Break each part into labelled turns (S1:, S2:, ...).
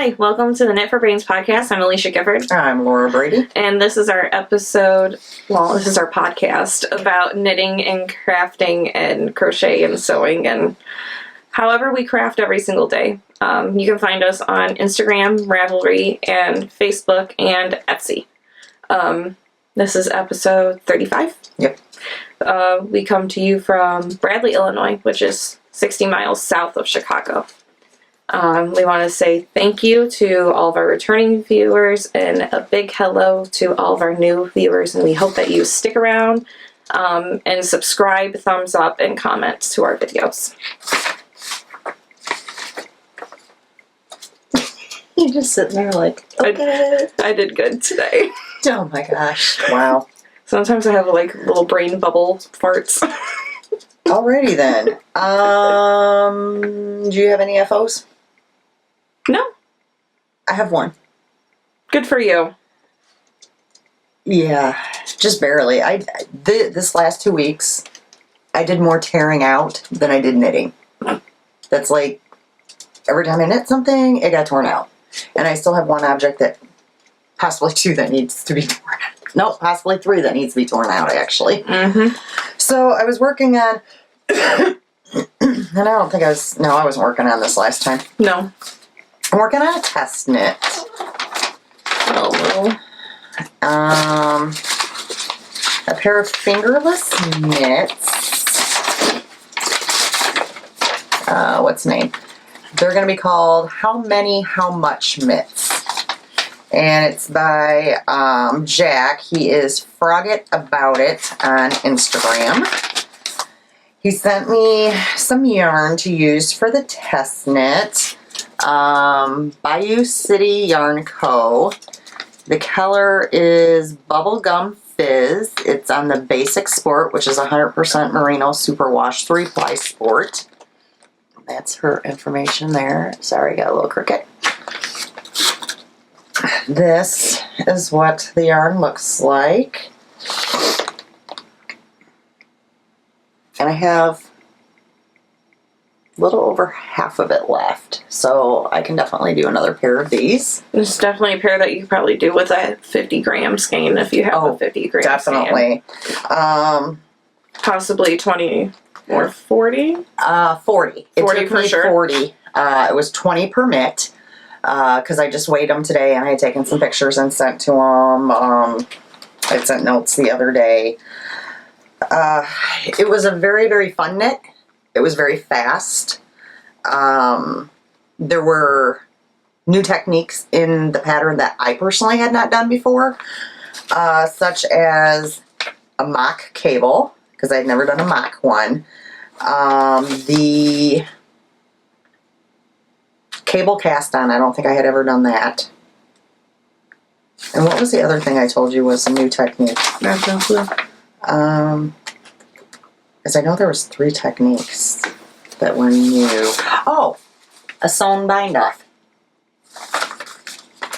S1: Hi, welcome to the Knit for Brains podcast. I'm Alisha Gifford.
S2: I'm Laura Brady.
S1: And this is our episode, this is our podcast about knitting and crafting and crochet and sewing and however we craft every single day. You can find us on Instagram, Ravelry, and Facebook, and Etsy. This is episode 35.
S2: Yep.
S1: We come to you from Bradley, Illinois, which is 60 miles south of Chicago. We want to say thank you to all of our returning viewers and a big hello to all of our new viewers, and we hope that you stick around and subscribe, thumbs up, and comment to our videos.
S2: You're just sitting there like, okay.
S1: I did good today.
S2: Oh my gosh. Wow.
S1: Sometimes I have like little brain bubble farts.
S2: Alrighty then. Do you have any FOs?
S1: No.
S2: I have one.
S1: Good for you.
S2: Yeah, just barely. This last 2 weeks, I did more tearing out than I did knitting. That's like, every time I knit something, it got torn out. And I still have one object that, possibly two, that needs to be torn out. No, possibly three that needs to be torn out, actually.
S1: Mm-hmm.
S2: So I was working on, and I wasn't working on this last time.
S1: No.
S2: I'm working on a test knit.
S1: Oh.
S2: A pair of fingerless knits. What's the name? They're going to be called How Many, How Much Mitts. And it's by Jack. He is Frogget About It on Instagram. He sent me some yarn to use for the test knit. Bayou City Yarn Co. The color is Bubblegum Fizz. It's on the Basic Sport, which is 100% Merino Superwash 3-ply Sport. That's her information there. Sorry, got a little crooked. This is what the yarn looks like. And I have a little over half of it left, so I can definitely do another pair of these.
S1: It's definitely a pair that you could probably do with a 50-gram skein if you have a 50-gram
S2: definitely.
S1: Skein. Possibly 20 or 40?
S2: 40. It
S1: 40
S2: took
S1: for
S2: me
S1: sure.
S2: 40. It was 20 per mitt, because I just weighed them today, and I had taken some pictures and sent to them. I sent notes the other day. It was a very, very fun knit. It was very fast. There were new techniques in the pattern that I personally had not done before, such as a mock cable, because I had never done a mock one. The cable cast on, I don't think I had ever done that. And what was the other thing I told you was a new technique?
S1: I have no clue.
S2: Because I know there was 3 techniques that were new. Oh, a sewn bind off.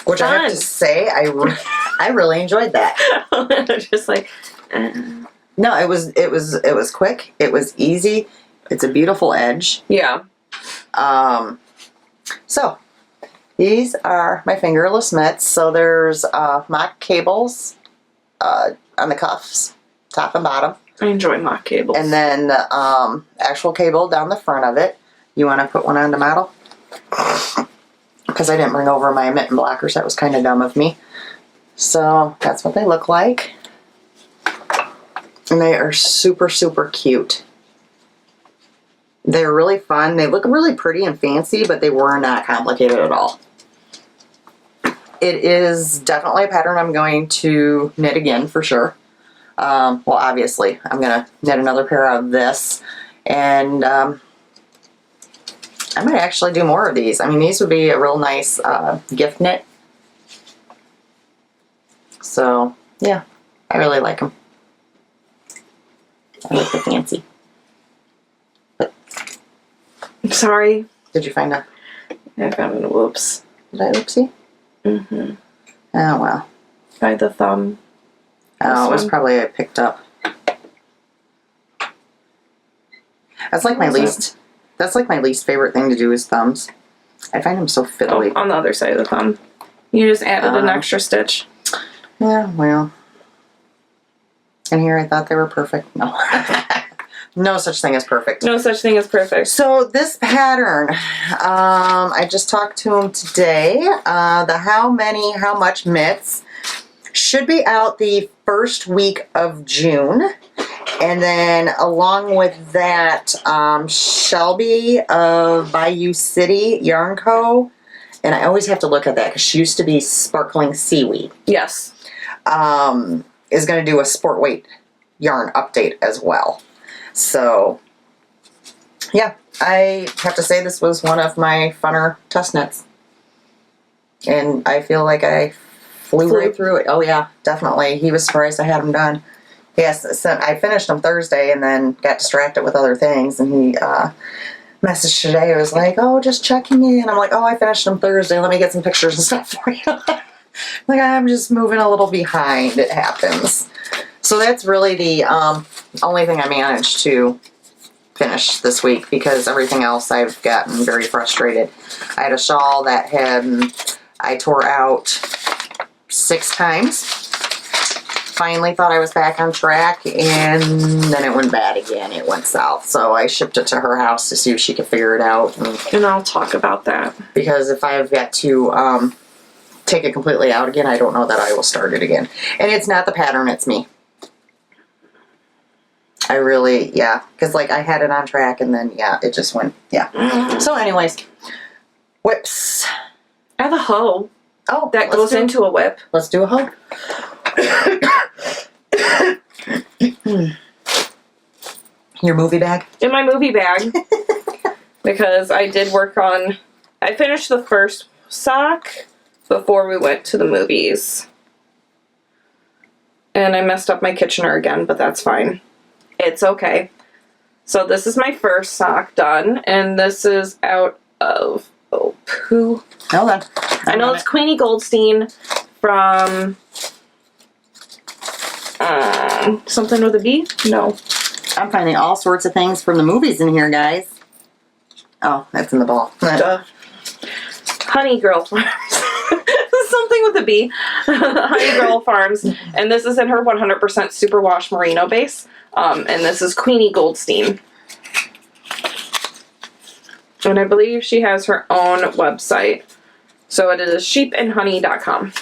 S2: Which
S1: Fun.
S2: I have to say, I really enjoyed that.
S1: Just like,
S2: No, it was quick. It was easy. It's a beautiful edge.
S1: yeah.
S2: So these are my fingerless mitts. So there's mock cables on the cuffs, top and bottom.
S1: I enjoy mock cables.
S2: And then the actual cable down the front of it. You want to put one on the model? Because I didn't bring over my mitten blockers. That was kind of dumb of me. So that's what they look like. And they are super, super cute. They're really fun. They look really pretty and fancy, but they were not complicated at all. It is definitely a pattern I'm going to knit again for sure. Well, obviously, I'm going to knit another pair of this, and I might actually do more of these. I mean, these would be a real nice gift knit. So, yeah, I really like them. I like the fancy. But,
S1: I'm sorry.
S2: did you find a...
S1: I found a whoops.
S2: Did I oopsie?
S1: Mm-hmm.
S2: Oh, well.
S1: By the thumb.
S2: Oh, it was probably I picked up. That's like my least favorite thing to do is thumbs. I find them so
S1: Oh,
S2: fiddly.
S1: on the other side of the thumb. You just added an extra stitch.
S2: Yeah, well. And here I thought they were perfect. No. No such thing as perfect.
S1: No such thing as perfect.
S2: So this pattern, I just talked to him today. The how much mitts should be out the first week of June. And then along with that, Shelby of Bayou City Yarn Co. And I always have to look at that because she used to be Sparkling Seaweed.
S1: Yes.
S2: Is going to do a sport weight yarn update as well. So, yeah, I have to say this was one of my funner test knits. And I flew right through it. Oh, yeah, definitely. He was surprised I had them done. Yes, so I finished them Thursday and then got distracted with other things. And he messaged today. I was like, oh, just checking in. I'm like, oh, I finished them Thursday. Let me get some pictures and stuff for you. Like, I'm just moving a little behind. It happens. So that's really the only thing I managed to finish this week because everything else I've gotten very frustrated. I had a shawl that I tore out 6 times. Finally thought I was back on track and then it went bad again. It went south. So I shipped it to her house to see if she could figure it out.
S1: And I'll talk about that.
S2: Because if I've got to take it completely out again, I don't know that I will start it again. And it's not the pattern, it's me. I really, yeah, because like I had it on track and then, yeah, it just went, yeah. So anyways, whips.
S1: I have a hoe.
S2: Oh,
S1: that goes into a whip.
S2: Let's do a hoe. Your movie bag?
S1: In my movie bag. Because I finished the first sock before we went to the movies. And I messed up my Kitchener again, but that's fine. It's okay. So this is my first sock done, and this is out of who?
S2: Hold on.
S1: I know it's Queenie Goldstein from something with a B? No.
S2: I'm finding all sorts of things from the movies in here, guys. Oh, that's in the ball.
S1: Duh. Honey Girl Farms. Something with a B. Honey Girl Farms. And this is in her 100% superwash merino base. And this is Queenie Goldstein. And I believe she has her own website. So it is sheepandhoney.com.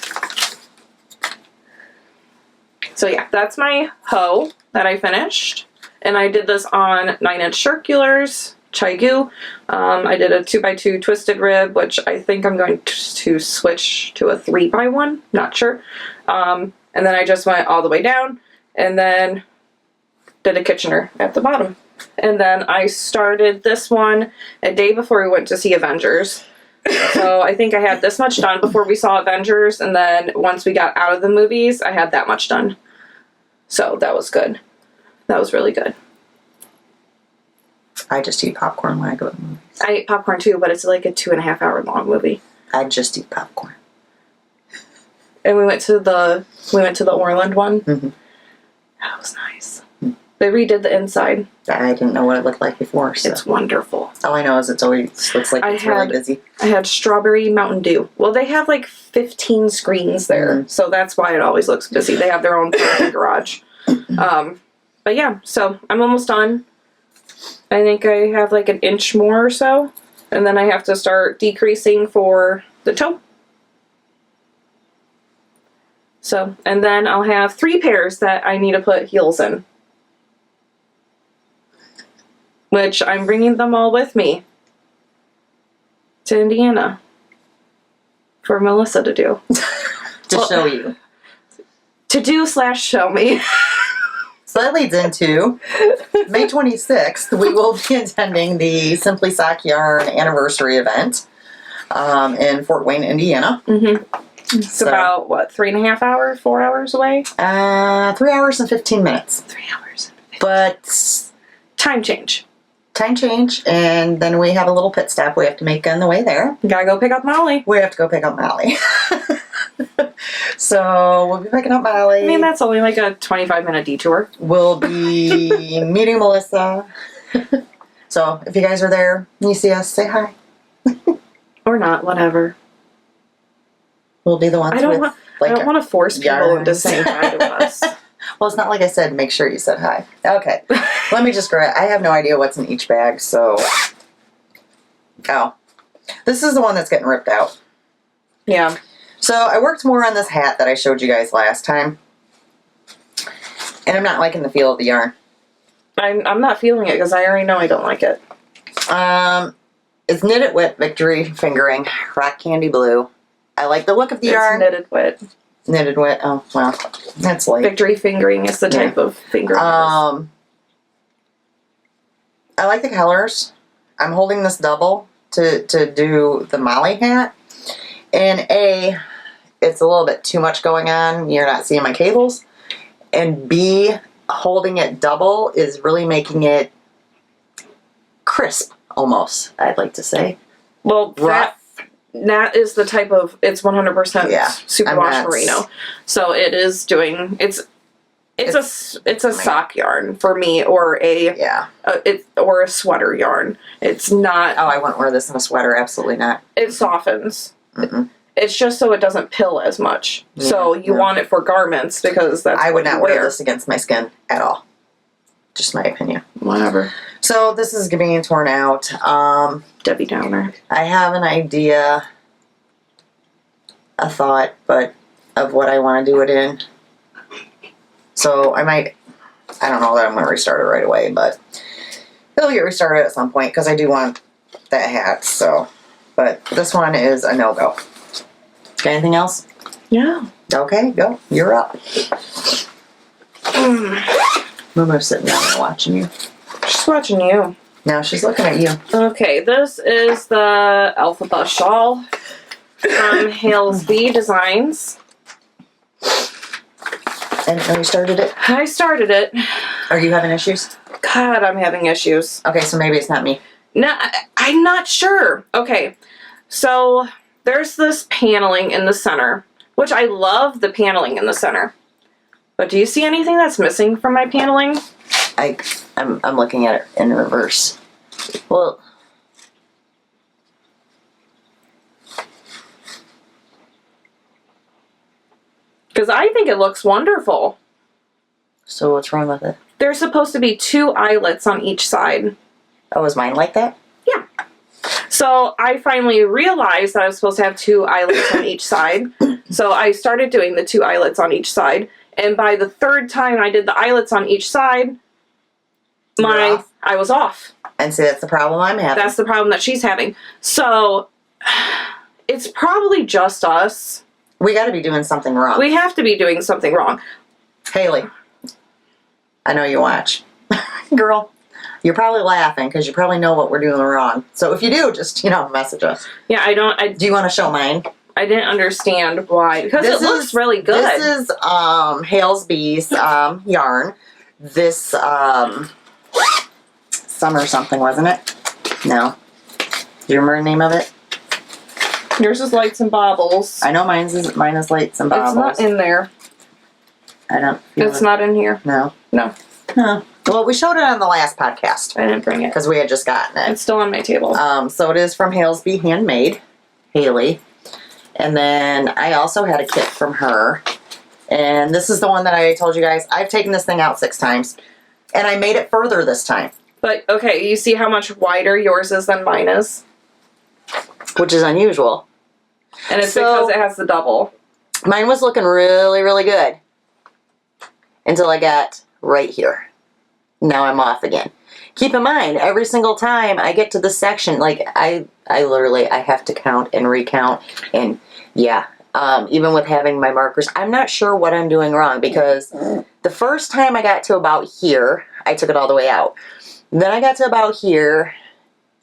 S1: So yeah, that's my hoe that I finished. And I did this on 9-inch circulars, Chaigu. I did a 2x2 twisted rib, which I think I'm going to switch to a 3x1, not sure. And then I just went all the way down and then did a Kitchener at the bottom. And then I started this one a day before we went to see Avengers. So I think I had this much done before we saw Avengers, and then once we got out of the movies, I had that much done. So that was good. That was really good.
S2: I just eat popcorn when I go to the movies.
S1: I ate popcorn too, but it's like a 2.5 hour long movie.
S2: I just eat popcorn.
S1: And we went to the Orland one.
S2: Mm-hmm.
S1: That was nice. They redid the inside.
S2: I didn't know what it looked like before. So.
S1: It's wonderful.
S2: All I know is it always looks like it's really busy.
S1: I had strawberry Mountain Dew. Well, they have like 15 screens there, so that's why it always looks busy. They have their own parking garage. But yeah, so I'm almost done. I think I have like an inch more or so, and then I have to start decreasing for the toe. So, and then I'll have 3 pairs that I need to put heels in. Which I'm bringing them all with me to Indiana for Melissa to do.
S2: Show you.
S1: To do / show me.
S2: So that leads into May 26th. We will be attending the Simply Sock Yarn anniversary event in Fort Wayne, Indiana.
S1: Mm-hmm. It's about, 3.5 hours, 4 hours away?
S2: 3 hours and 15 minutes.
S1: 3 hours.
S2: But
S1: time change,
S2: and then we have a little pit stop we have to make on the way there.
S1: You gotta go pick up Molly.
S2: We have to go pick up Molly. So we'll be picking up Molly.
S1: I mean, that's only like a 25-minute detour.
S2: We'll be meeting Melissa. So if you guys are there and you see us, say hi.
S1: Or not, whatever.
S2: We'll be the ones
S1: I don't
S2: with,
S1: want to force people
S2: yarns.
S1: into saying hi to us.
S2: Well, it's not like I said, make sure you said hi. Okay. Let me just grab, I have no idea what's in each bag, so. Oh. This is the one that's getting ripped out.
S1: Yeah.
S2: So I worked more on this hat that I showed you guys last time. And I'm not liking the feel of the yarn.
S1: I'm not feeling it because I already know I don't like it.
S2: It's Knitted Wit Victory Fingering Rock Candy Blue. I like the look of the yarn.
S1: Knitted Wit.
S2: Knitted Wit. Oh, well, that's late.
S1: Victory Fingering is the type of fingering.
S2: I like the colors. I'm holding this double to do the Molly hat. And A, it's a little bit too much going on. You're not seeing my cables. And B, holding it double is really making it crisp, almost, I'd like to say.
S1: Well,
S2: rough.
S1: that is the type of, it's 100% superwash merino. So it is doing, it's a sock yarn for me, or or a sweater yarn. It's not.
S2: Oh, I wouldn't wear this in a sweater. Absolutely not.
S1: It softens.
S2: Mm-mm.
S1: It's just so it doesn't pill as much. Yeah, so you want it for garments because that's
S2: I would
S1: what
S2: not wear this against my skin at all. Just my opinion.
S1: Whatever.
S2: So this is being torn out.
S1: Debbie Downer.
S2: I have an idea, a thought, but of what I want to do it in. So I don't know that I'm going to restart it right away, but it'll get restarted at some point because I do want that hat. So, but this one is a no-go. Got anything else?
S1: Yeah.
S2: Okay, go. You're up. Mama's sitting down there watching you.
S1: She's watching you.
S2: No, she's looking at you.
S1: Okay, this is the Alphaba shawl from Halesby Designs.
S2: And you started it?
S1: I started it.
S2: Are you having issues?
S1: God, I'm having issues.
S2: Okay, so maybe it's not me.
S1: No, I'm not sure. Okay, so there's this paneling in the center, which I love the paneling in the center. But do you see anything that's missing from my paneling?
S2: I'm looking at it in reverse. Well,
S1: because I think it looks wonderful.
S2: So what's wrong with it?
S1: There's supposed to be 2 eyelets on each side.
S2: Oh, is mine like that?
S1: Yeah. So I finally realized that I was supposed to have 2 eyelets on each side. So I started doing the 2 eyelets on each side. And by the 3rd time I did the eyelets on each side, I was off.
S2: And see, that's the problem I'm having.
S1: That's the problem that she's having. So it's probably just us.
S2: We got to be doing something wrong.
S1: We have to be doing something wrong.
S2: Haley, I know you watch. Girl, you're probably laughing because you probably know what we're doing wrong. So if you do, just, message us.
S1: Yeah,
S2: Do you want to show mine?
S1: I didn't understand why. Because it looks really good.
S2: This is Halesby's yarn. This summer something, wasn't it? No. Do you remember the name of it?
S1: Yours is Lights and Baubles.
S2: I know mine is Lights and Baubles.
S1: It's not in there.
S2: I don't
S1: It's not in here.
S2: No.
S1: No.
S2: Huh. Well, we showed it on the last podcast.
S1: I didn't bring it.
S2: Because we had just gotten it.
S1: It's still on my table.
S2: So it is from Halesby Handmade. Haley. And then I also had a kit from her. And this is the one that I told you guys. I've taken this thing out 6 times. And I made it further this time.
S1: But, okay, you see how much wider yours is than mine is?
S2: Which is unusual.
S1: And it's because it has the double.
S2: Mine was looking really, really good. Until I got right here. Now I'm off again. Keep in mind, every single time I get to this section, like, I literally, I have to count and recount. And, yeah. Even with having my markers, I'm not sure what I'm doing wrong. Because the first time I got to about here, I took it all the way out. Then I got to about here,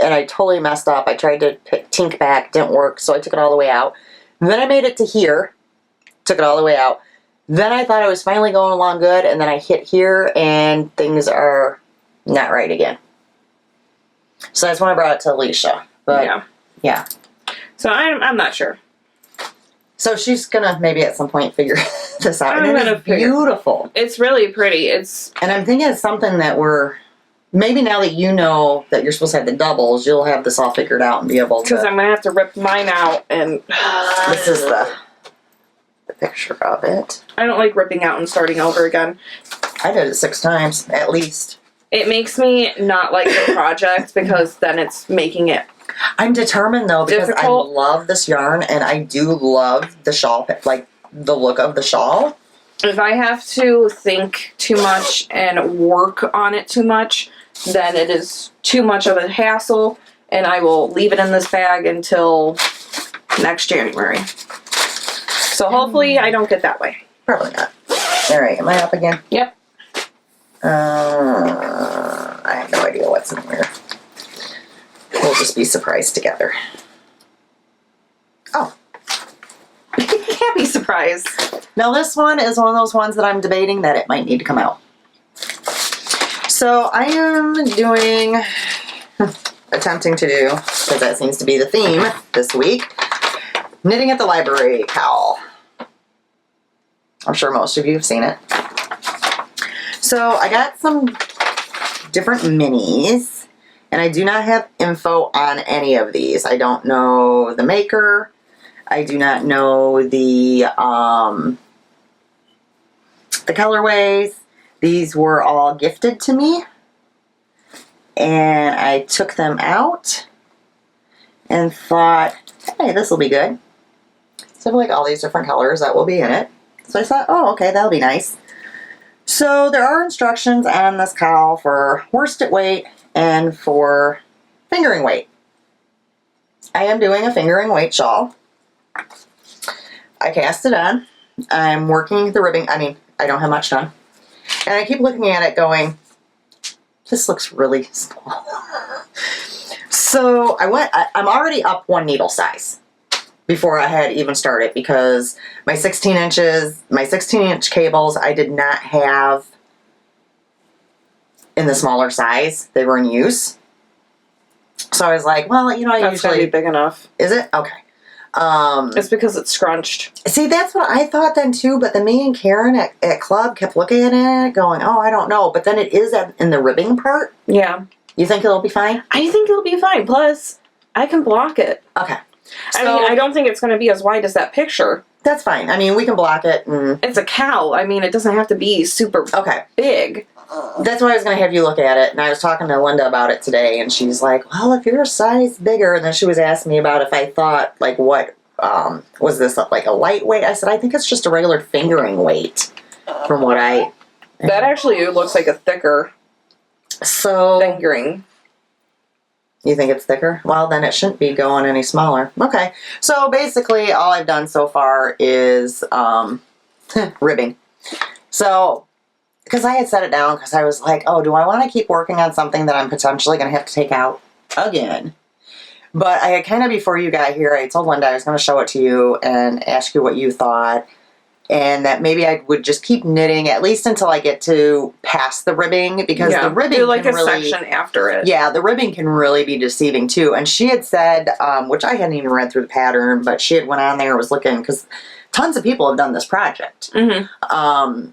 S2: and I totally messed up. I tried to tink back, didn't work, so I took it all the way out. Then I made it to here, took it all the way out. Then I thought I was finally going along good, and then I hit here, and things are not right again. So that's when I brought it to Alisha. But, yeah.
S1: So I'm not sure.
S2: So she's gonna maybe at some point figure this out.
S1: I'm
S2: and
S1: gonna
S2: it's beautiful.
S1: It's really pretty.
S2: And I'm thinking it's something that we're maybe now that you know that you're supposed to have the doubles, you'll have this all figured out and be able to.
S1: Because I'm going to have to rip mine out and...
S2: This is the picture of it.
S1: I don't like ripping out and starting over again.
S2: I did it 6 times, at least.
S1: It makes me not like the project because then it's making it...
S2: I'm determined, though, because
S1: difficult.
S2: I love this yarn, and I do love the shawl, like the look of the shawl.
S1: If I have to think too much and work on it too much, then it is too much of a hassle, and I will leave it in this bag until next January. So hopefully I don't get that way.
S2: Probably not. All right, am I up again?
S1: Yep.
S2: I have no idea what's in here. We'll just be surprised together. Oh.
S1: Can't be surprised.
S2: Now this one is one of those ones that I'm debating that it might need to come out. So I am doing, attempting to do, because that seems to be the theme this week, knitting at the library cowl. I'm sure most of you have seen it. So I got some different minis, and I do not have info on any of these. I don't know the maker. I do not know the colorways. These were all gifted to me, and I took them out and thought, hey, this will be good. So like all these different colors that will be in it. So I thought, oh, okay, that'll be nice. So there are instructions on this cowl for worsted weight and for fingering weight. I am doing a fingering weight shawl. I cast it on. I'm working the ribbing. I mean, I don't have much done. And I keep looking at it going, this looks really small. So I'm already up 1 needle size before I had even started, because my 16-inch cables I did not have in the smaller size. They were in use. So I was like, well, you know, I
S1: That's
S2: usually...
S1: gotta be big enough.
S2: Is it? Okay.
S1: It's because it's scrunched.
S2: See, that's what I thought then too, but then me and Karen at Club kept looking at it going, oh, I don't know. But then it is in the ribbing part.
S1: Yeah.
S2: You think it'll be fine?
S1: I think it'll be fine. Plus, I can block it.
S2: Okay.
S1: I mean, I don't think it's going to be as wide as that picture.
S2: That's fine. I mean, we can block it. And...
S1: It's a cowl. I mean, it doesn't have to be super big.
S2: That's why I was going to have you look at it. And I was talking to Linda about it today, and she's like, well, if you're a size bigger, and then she was asking me about if I thought, like, what, was this like a lightweight? I said, I think it's just a regular fingering weight from what I...
S1: That actually looks like a thicker fingering.
S2: You think it's thicker? Well, then it shouldn't be going any smaller. Okay. So basically, all I've done so far is ribbing. So, because I had set it down because I was like, oh, do I want to keep working on something that I'm potentially going to have to take out again? But I had kind of, before you got here, I told Linda I was going to show it to you and ask you what you thought. And that maybe I would just keep knitting at least until I get to past the ribbing, because the ribbing
S1: do like
S2: can
S1: a
S2: really,
S1: section after it.
S2: Yeah, the ribbing can really be deceiving too. And she had said, which I hadn't even read through the pattern, but she had went on there and was looking, because tons of people have done this project.
S1: Mm-hmm.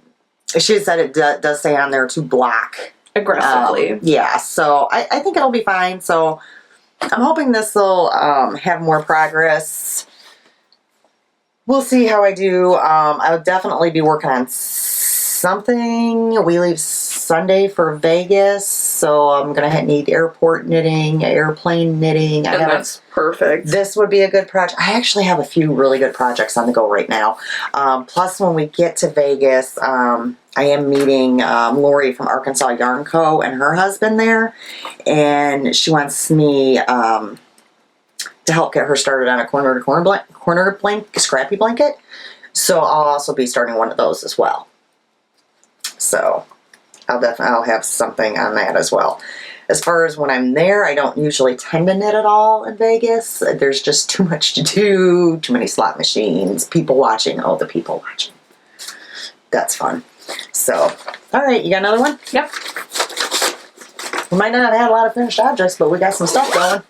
S2: She had said it does say on there to block
S1: aggressively.
S2: Yeah, so I think it'll be fine. So I'm hoping this will have more progress. We'll see how I do. I'll definitely be working on something. We leave Sunday for Vegas, so I'm going to need airport knitting, airplane knitting.
S1: And that's perfect.
S2: This would be a good project. I actually have a few really good projects on the go right now. Plus, when we get to Vegas, I am meeting Lori from Arkansas Yarn Co. and her husband there, and she wants me to help get her started on a corner scrappy blanket. So I'll also be starting one of those as well. So I'll have something on that as well. As far as when I'm there, I don't usually tend to knit at all in Vegas. There's just too much to do, too many slot machines, people watching. Oh, the people watching. That's fun. So, all right, you got another one?
S1: Yep.
S2: We might not have had a lot of finished objects, but we got some stuff going.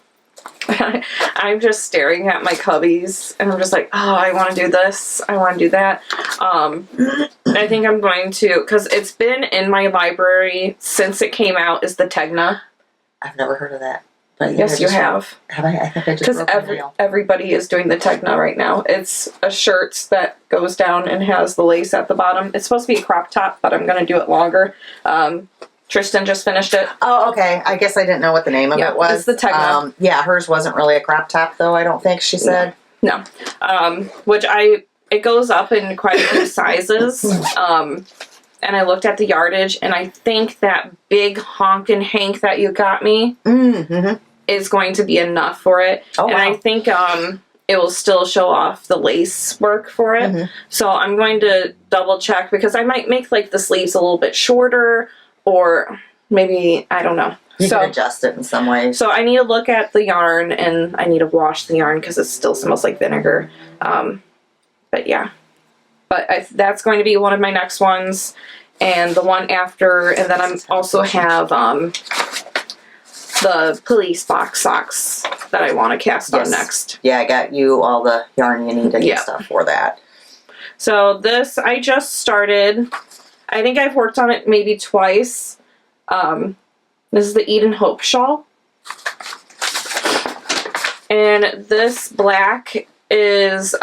S1: I'm just staring at my cubbies and I'm just like, oh, I want to do this. I want to do that. I think I'm going to, because it's been in my library since it came out, is the Tegna.
S2: I've never heard of that. But
S1: Yes, you have.
S2: Have I? I think I just
S1: Because everybody is doing the Tegna right now. It's a shirt that goes down and has the lace at the bottom. It's supposed to be a crop top, but I'm going to do it longer. Tristan just finished it.
S2: Oh, okay. I guess I didn't know what the name of it was.
S1: It's the Tegna.
S2: Yeah, hers wasn't really a crop top, though, I don't think she said.
S1: No. It goes up in quite a few sizes. And I looked at the yardage, and I think that big honkin' hank that you got me is going to be enough for it.
S2: Oh,
S1: and
S2: wow.
S1: I think it will still show off the lace work for it. So I'm going to double check, because I might make like the sleeves a little bit shorter, or maybe, I don't know.
S2: You can adjust it in some ways.
S1: So I need to look at the yarn, and I need to wash the yarn because it still smells like vinegar. But yeah. But that's going to be one of my next ones. And the one after, and then I also have the police box socks that I want to cast on next.
S2: Yeah, I got you all the yarn you need to get stuff for that.
S1: So this, I just started. I think I've worked on it maybe twice. This is the Eden Hope shawl. And this black is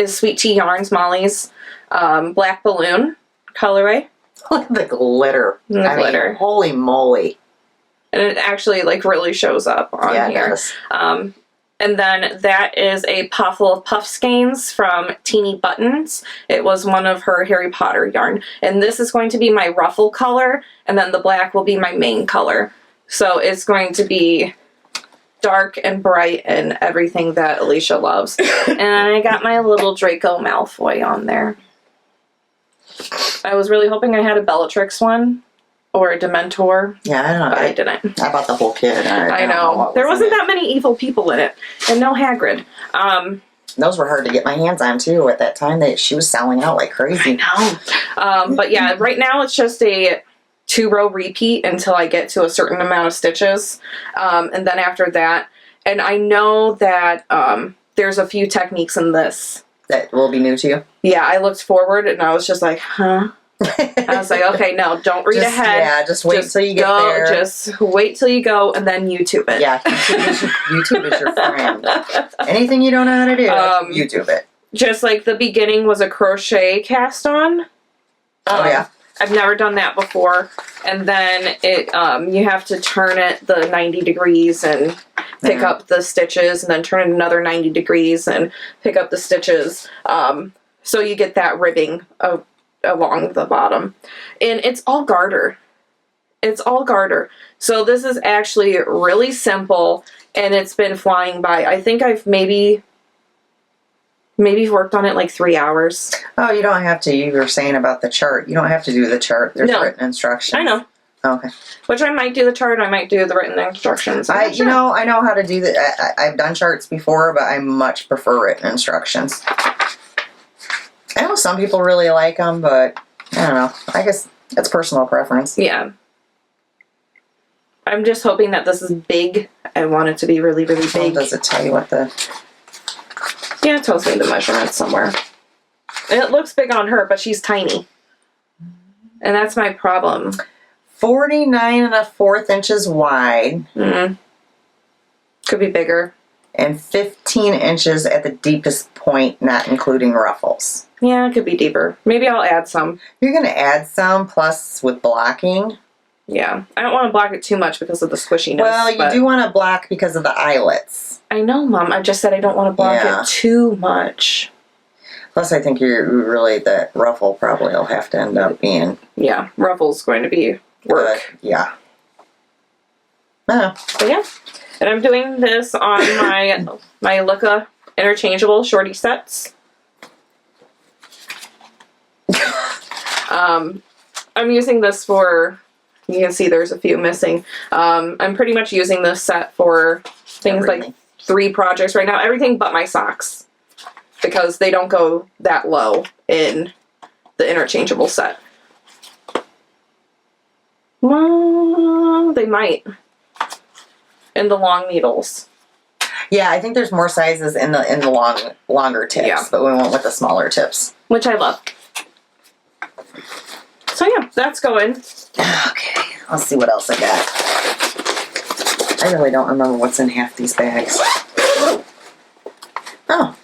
S1: Sweet Tea Yarns, Molly's Black Balloon colorway.
S2: Look at the glitter.
S1: The glitter.
S2: Mean, holy moly.
S1: And it actually like really shows up on here.
S2: It does.
S1: And then that is a Puffle of Puff Skeins from Teeny Buttons. It was one of her Harry Potter yarn. And this is going to be my ruffle color, and then the black will be my main color. So it's going to be dark and bright and everything that Alisha loves. And I got my little Draco Malfoy on there. I was really hoping I had a Bellatrix one. Or a Dementor.
S2: Yeah, I don't know.
S1: But I didn't.
S2: I bought the whole kit.
S1: I know. There wasn't that many evil people in it. And no Hagrid.
S2: Those were hard to get my hands on, too, at that time. She was selling out like crazy.
S1: I know. But yeah, right now it's just a 2-row repeat until I get to a certain amount of stitches. And then after that, and I know that there's a few techniques in this.
S2: That will be new to you?
S1: Yeah, I looked forward and I was just like, huh? I was like, okay, no, don't read ahead.
S2: Yeah, just wait till you get there.
S1: Just wait till you go and then YouTube it.
S2: Yeah, YouTube is your friend. Anything you don't know how to do, YouTube it.
S1: Just like the beginning was a crochet cast on.
S2: Oh, yeah.
S1: I've never done that before. And then it you have to turn it the 90 degrees and pick up the stitches, and then turn it another 90 degrees and pick up the stitches. So you get that ribbing along the bottom. And it's all garter. It's all garter. So this is actually really simple, and it's been flying by. I think I've maybe worked on it like 3 hours.
S2: Oh, you don't have to. You were saying about the chart. You don't have to do the chart. There's written instructions.
S1: I know.
S2: Okay.
S1: Which I might do the chart. I might do the written instructions.
S2: I know how to do that. I've done charts before, but I much prefer written instructions. I know some people really like them, but I don't know. I guess it's personal preference.
S1: Yeah. I'm just hoping that this is big. I want it to be really, really big.
S2: Does it tell you what the...
S1: Yeah, it tells me the measurements somewhere. And it looks big on her, but she's tiny. And that's my problem.
S2: 49 1/4 inches wide.
S1: Could be bigger.
S2: And 15 inches at the deepest point, not including ruffles.
S1: Yeah, it could be deeper. Maybe I'll add some.
S2: You're going to add some, plus with blocking.
S1: Yeah. I don't want to block it too much because of the squishiness.
S2: Well, you do want to block because of the eyelets.
S1: I know, Mom. I just said I don't want to block it too much.
S2: Plus, I think that ruffle probably will have to end up being...
S1: Yeah, ruffle's going to be work.
S2: Yeah.
S1: But yeah. And I'm doing this on my Alisha interchangeable shorty sets. I'm using this for, you can see there's a few missing. I'm pretty much using this set for things like 3 projects right now. Everything but my socks. Because they don't go that low in the interchangeable set. Well, they might. in the long needles.
S2: Yeah, I think there's more sizes in the longer tips, but we went with the smaller tips.
S1: Which I love. So yeah, that's going.
S2: Okay, let's see what else I got. I really don't remember what's in half these bags. Oh.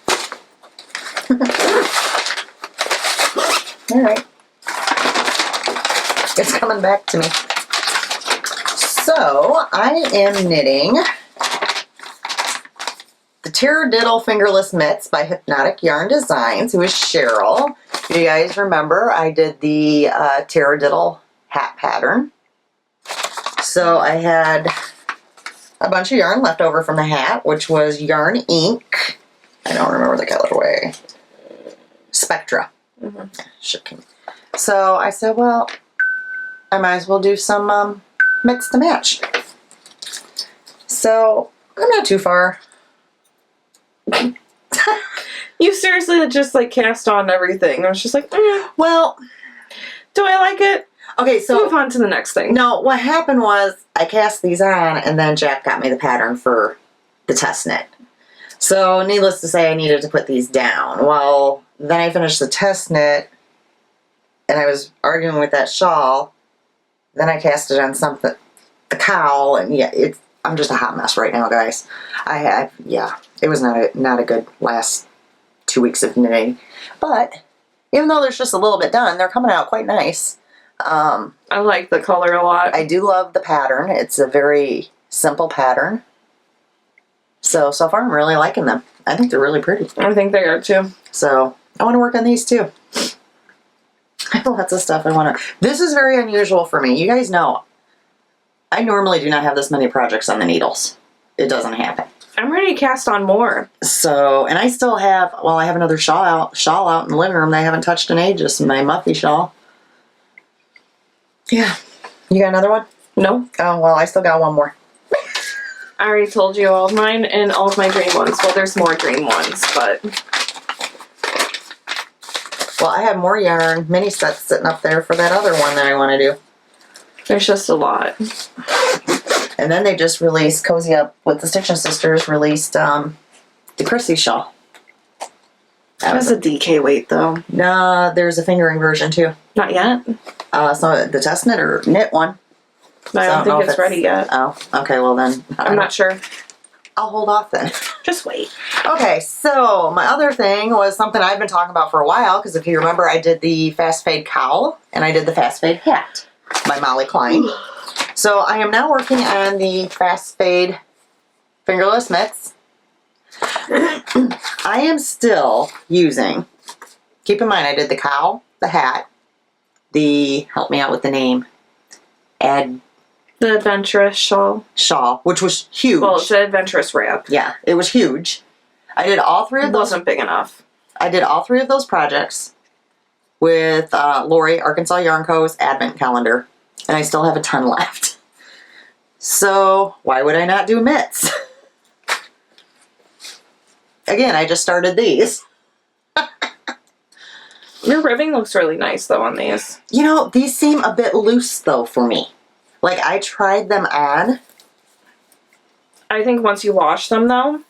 S2: Alright. It's coming back to me. So, I am knitting the Terradiddle Fingerless Mitts by Hypnotic Yarn Designs, who is Cheryl. If you guys remember, I did the Terradiddle hat pattern. So I had a bunch of yarn left over from the hat, which was Yarn Ink. I don't remember the colorway. Spectra. So I said, well, I might as well do some mitts to match. So I'm not too far.
S1: You seriously just like cast on everything. I was just like,
S2: well,
S1: do I like it?
S2: Okay, so
S1: move on to the next thing.
S2: No, what happened was I cast these on, and then Jack got me the pattern for the test knit. So needless to say, I needed to put these down. Well, then I finished the test knit, and I was arguing with that shawl. Then I cast it on something, the cowl, and yeah, I'm just a hot mess right now, guys. It was not a good last 2 weeks of knitting. But even though there's just a little bit done, they're coming out quite nice.
S1: I like the color a lot.
S2: I do love the pattern. It's a very simple pattern. So far I'm really liking them. I think they're really pretty.
S1: I think they are too.
S2: So I want to work on these too. I have lots of stuff I want to... This is very unusual for me. You guys know, I normally do not have this many projects on the needles. It doesn't happen.
S1: I'm ready to cast on more.
S2: So, and I still have, well, I have another shawl out in the living room that I haven't touched in ages, my Muffy shawl. Yeah. You got another one?
S1: No.
S2: Oh, well, I still got one more.
S1: I already told you all of mine and all of my dream ones. Well, there's more dream ones, but...
S2: Well, I have more yarn mini sets sitting up there for that other one that I want to do.
S1: There's just a lot.
S2: And then they just released, Cozy Up with the Stitch and Sisters, released the Chrissy shawl.
S1: That's a DK weight, though.
S2: Nah, there's a fingering version, too.
S1: Not yet.
S2: So the test knit or knit one.
S1: I don't think it's ready yet.
S2: Oh, okay, well then.
S1: I'm not sure.
S2: I'll hold off then.
S1: Just wait.
S2: Okay, so my other thing was something I've been talking about for a while, because if you remember, I did the Fast Fade cowl, and I did the Fast Fade hat by Molly Klein. So I am now working on the Fast Fade fingerless mitts. I am still using, keep in mind I did the cowl, the hat, help me out with the name,
S1: the Adventurous shawl,
S2: which was huge.
S1: Well, it's an Adventurous wrap.
S2: Yeah, it was huge. I did all three of those.
S1: It wasn't big enough.
S2: I did all three of those projects with Lori, Arkansas Yarn Co.'s advent calendar, and I still have a ton left. So why would I not do mitts? Again, I just started these.
S1: Your ribbing looks really nice, though, on these.
S2: You know, these seem a bit loose, though, for me. Like, I tried them on.
S1: I think once you wash them, though...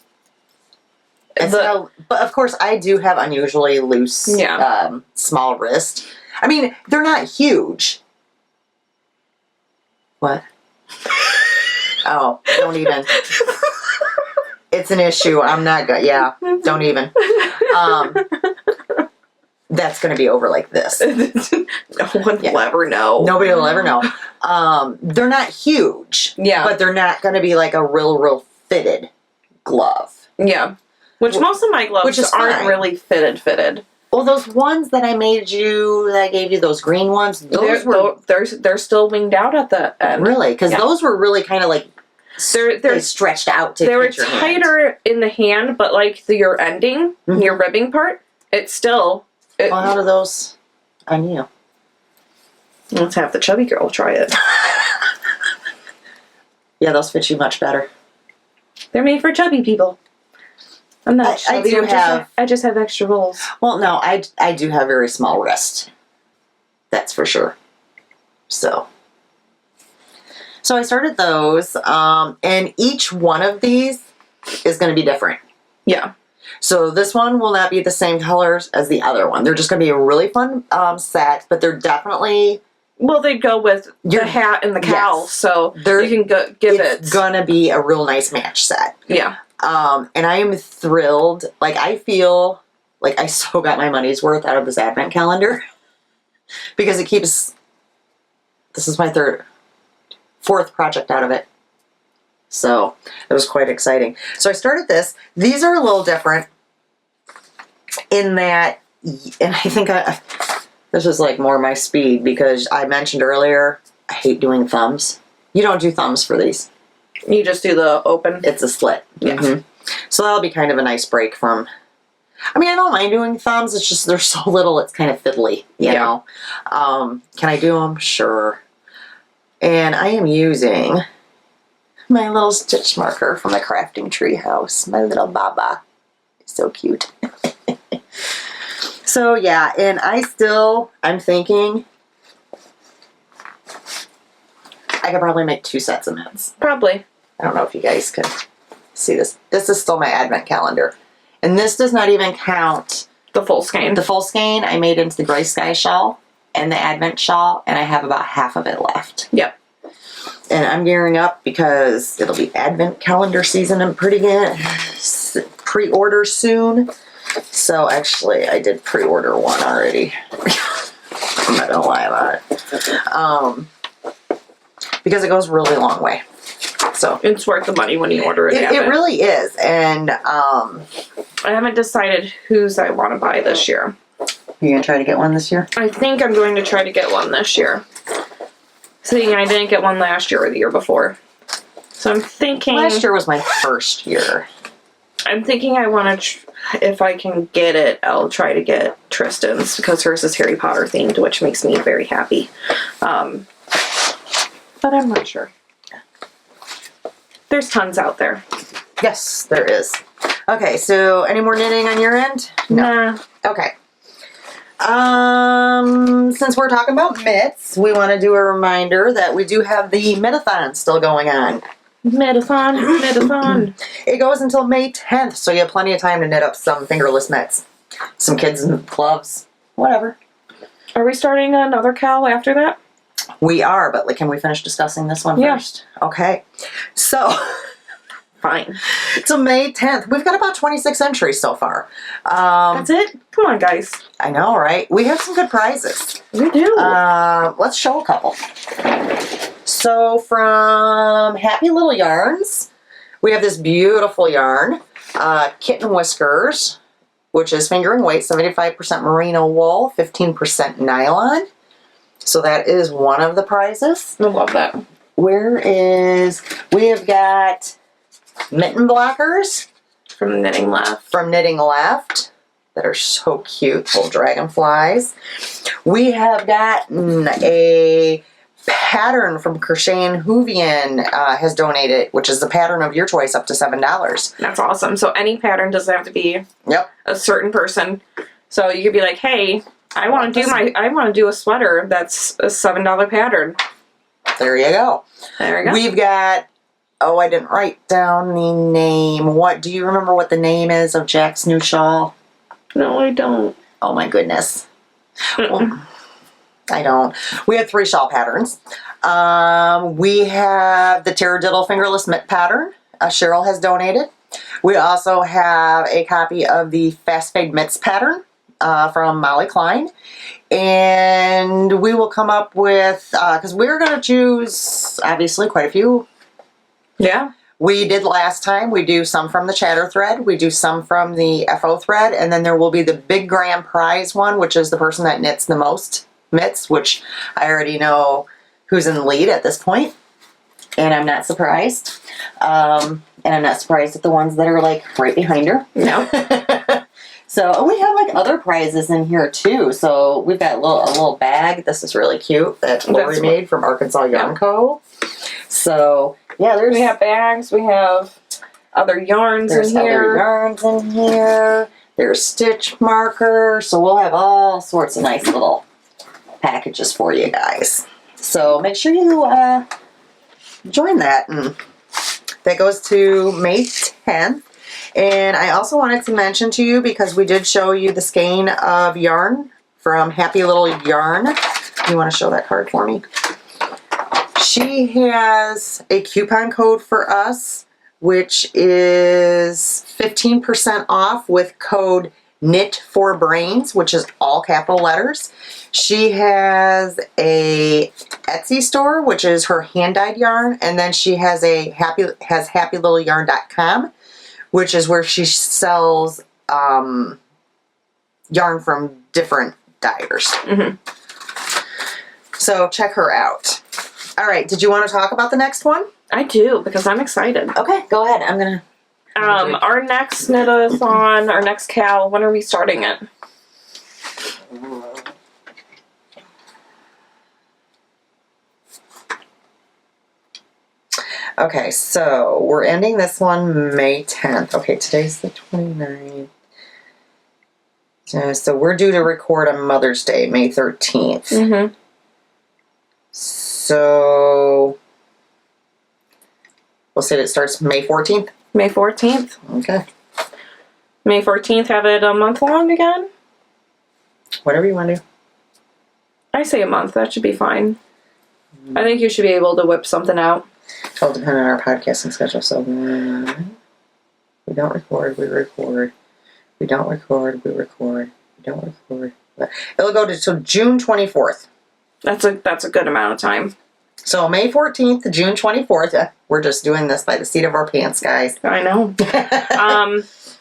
S2: But, of course, I do have unusually loose, small wrist. I mean, they're not huge. What? Oh, don't even. It's an issue. I'm not good. Yeah, don't even. That's going to be over like this.
S1: No one will ever know.
S2: Nobody will ever know. They're not huge.
S1: Yeah.
S2: But they're not going to be like a real fitted glove.
S1: Yeah. Which most of my gloves aren't really fitted.
S2: Well, those ones that I made you, that I gave you, those green ones,
S1: they're still winged out at the end.
S2: Really? Because those were really kind of like, they stretched out to
S1: They were
S2: fit your
S1: tighter
S2: hand.
S1: in the hand, but like your ending, your ribbing part, it's still...
S2: well, how do those on you?
S1: Let's have the chubby girl try it.
S2: Yeah, those fit you much better.
S1: They're made for chubby people. I'm not chubby. I just have extra rolls.
S2: Well, no, I do have very small wrist. That's for sure. So So I started those, and each one of these is going to be different.
S1: Yeah.
S2: So this one will not be the same colors as the other one. They're just going to be a really fun set, but they're definitely...
S1: Well, they go with
S2: Your
S1: the hat and the cowl,
S2: yes.
S1: so
S2: They're-
S1: you can give
S2: it's
S1: it.
S2: going to be a real nice match set.
S1: Yeah.
S2: And I am thrilled. Like, I feel like I so got my money's worth out of this advent calendar because it keeps... This is my fourth project out of it. So it was quite exciting. So I started this. These are a little different in that, and I think this is like more my speed because I mentioned earlier, I hate doing thumbs. You don't do thumbs for these.
S1: You just do the open.
S2: It's a slit.
S1: Yeah.
S2: Mm-hmm. So that'll be kind of a nice break from, I mean, I don't mind doing thumbs. It's just they're so little, it's kind of fiddly, you know. Can I do them? Sure. And I am using my little stitch marker from the crafting tree house. My little Baba. So cute. So yeah, and I'm thinking I could probably make 2 sets of mitts.
S1: Probably.
S2: I don't know if you guys can see this. This is still my advent calendar. And this does not even count
S1: The full skein.
S2: the full skein I made into the gray sky shawl and the advent shawl, and I have about half of it left.
S1: Yep.
S2: And I'm gearing up because it'll be advent calendar season. I'm pretty good. Pre-order soon. So actually, I did pre-order one already. I'm not gonna lie about it. Because it goes a really long way. So
S1: It's worth the money when you order it.
S2: it really is. And
S1: I haven't decided whose I want to buy this year.
S2: you gonna try to get one this year?
S1: I think I'm going to try to get one this year. Seeing I didn't get one last year or the year before. So I'm thinking...
S2: Last year was my first year.
S1: I'm thinking I want to... if I can get it, I'll try to get Tristan's because hers is Harry Potter themed, which makes me very happy. But I'm not sure. There's tons out there.
S2: Yes, there is. Okay, so any more knitting on your end?
S1: Nah.
S2: Okay. Since we're talking about mitts, we want to do a reminder that we do have the Metathon still going on.
S1: Metathon.
S2: It goes until May 10th, so you have plenty of time to knit up some fingerless mitts. Some kids' gloves. Whatever.
S1: Are we starting another cowl after that?
S2: We are, but can we finish discussing this one first? Okay. So...
S1: Fine.
S2: So May 10th. We've got about 26 entries so far.
S1: That's it? Come on, guys.
S2: I know, right? We have some good prizes.
S1: We do.
S2: Let's show a couple. So from Happy Little Yarns, we have this beautiful yarn, Kitten Whiskers, which is fingering weight, 75% merino wool, 15% nylon. So that is one of the prizes.
S1: I love that.
S2: We have got mitten blockers
S1: From Knitting Left.
S2: from Knitting Left that are so cute, little dragonflies. We have gotten a pattern from Crochet and Hoovian has donated, which is the pattern of your choice, up to $7.
S1: That's awesome. So any pattern doesn't have to be
S2: Yep.
S1: a certain person. So you could be like, hey, I want to do a sweater that's a $7 pattern.
S2: There you go.
S1: There you go.
S2: We've got, oh, I didn't write down the name. What, do you remember what the name is of Jack's new shawl?
S1: No, I don't.
S2: Oh my goodness. Well, I don't. We have 3 shawl patterns. We have the Taradiddle fingerless mitt pattern. Cheryl has donated. We also have a copy of the Fast Fade Mitts pattern from Molly Klein. And we will come up with, because we're going to choose, obviously, quite a few.
S1: Yeah.
S2: We did last time. We do some from the chatter thread. We do some from the FO thread. And then there will be the big grand prize one, which is the person that knits the most mitts, which I already know who's in the lead at this point. And I'm not surprised. And I'm not surprised at the ones that are like right behind her.
S1: No.
S2: So we have like other prizes in here too. So we've got a little bag. This is really cute that Lori made from Arkansas Yarn Co. So yeah,
S1: We have bags. We have other yarns
S2: there's
S1: in here.
S2: other yarns in here. There's stitch marker. So we'll have all sorts of nice little packages for you guys. So make sure you join that. And that goes to May 10th. And I also wanted to mention to you, because we did show you the skein of yarn from Happy Little Yarn. You want to show that card for me? She has a coupon code for us, which is 15% off with code KNIT4BRAINS, which is all capital letters. She has a Etsy store, which is her hand-dyed yarn, and then she has happylittleyarn.com, which is where she sells yarn from different dyers.
S1: Mm-hmm.
S2: So check her out. All right, did you want to talk about the next one?
S1: I do, because I'm excited.
S2: Okay, go ahead. I'm gonna.
S1: Our next knit-a-thon, our next cowl, when are we starting it?
S2: Okay, so we're ending this one May 10th. Okay, today's the 29th. So we're due to record on Mother's Day, May 13th.
S1: Mm-hmm.
S2: So we'll say it starts May 14th.
S1: May 14th.
S2: Okay.
S1: May 14th, have it a month long again?
S2: Whatever you want to do.
S1: I say a month, that should be fine. I think you should be able to whip something out.
S2: It'll depend on our podcasting schedule. So we don't record, we record. We don't record, we record. We don't record. It'll go to June 24th.
S1: That's a good amount of time.
S2: So May 14th to June 24th. We're just doing this by the seat of our pants, guys.
S1: I know.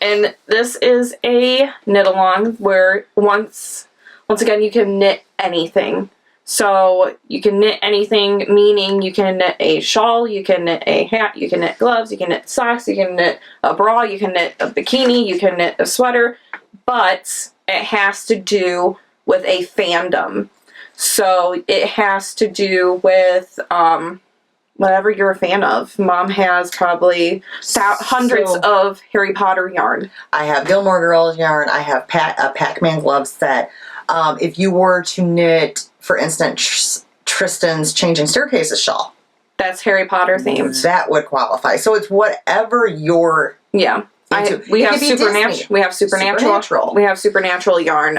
S1: And this is a knit along where once again you can knit anything. So you can knit anything, meaning you can knit a shawl, you can knit a hat, you can knit gloves, you can knit socks, you can knit a bra, you can knit a bikini, you can knit a sweater, but it has to do with a fandom. So it has to do with whatever you're a fan of. Mom has probably hundreds of Harry Potter yarn.
S2: I have Gilmore Girls yarn. I have a Pac-Man glove set. If you were to knit, for instance, Tristan's Changing Staircases shawl,
S1: that's Harry Potter themed.
S2: that would qualify. So it's whatever you're
S1: Yeah. We have supernatural. We have supernatural. We have supernatural yarn.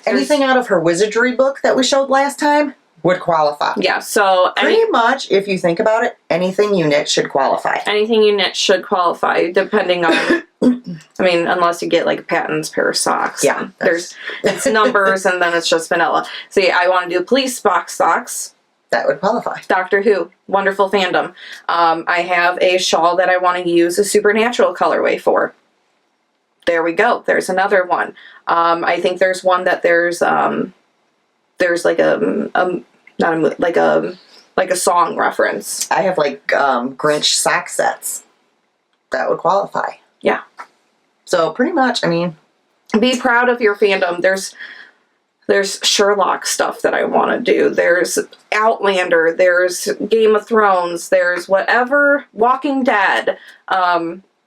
S2: Anything out of her wizardry book that we showed last time would qualify.
S1: Yeah. So
S2: pretty much, if you think about it, anything you knit should qualify.
S1: Anything you knit should qualify, depending on. I mean, unless you get like Patton's pair of socks.
S2: Yeah.
S1: It's numbers, and then it's just vanilla. See, I want to do police box socks.
S2: That would qualify.
S1: Doctor Who, wonderful fandom. I have a shawl that I want to use a supernatural colorway for. There we go. There's another one. I think there's one that there's like a song reference.
S2: I have like Grinch sock sets. That would qualify.
S1: Yeah.
S2: So pretty much, I mean,
S1: be proud of your fandom. There's Sherlock stuff that I want to do. There's Outlander. There's Game of Thrones. There's whatever. Walking Dead.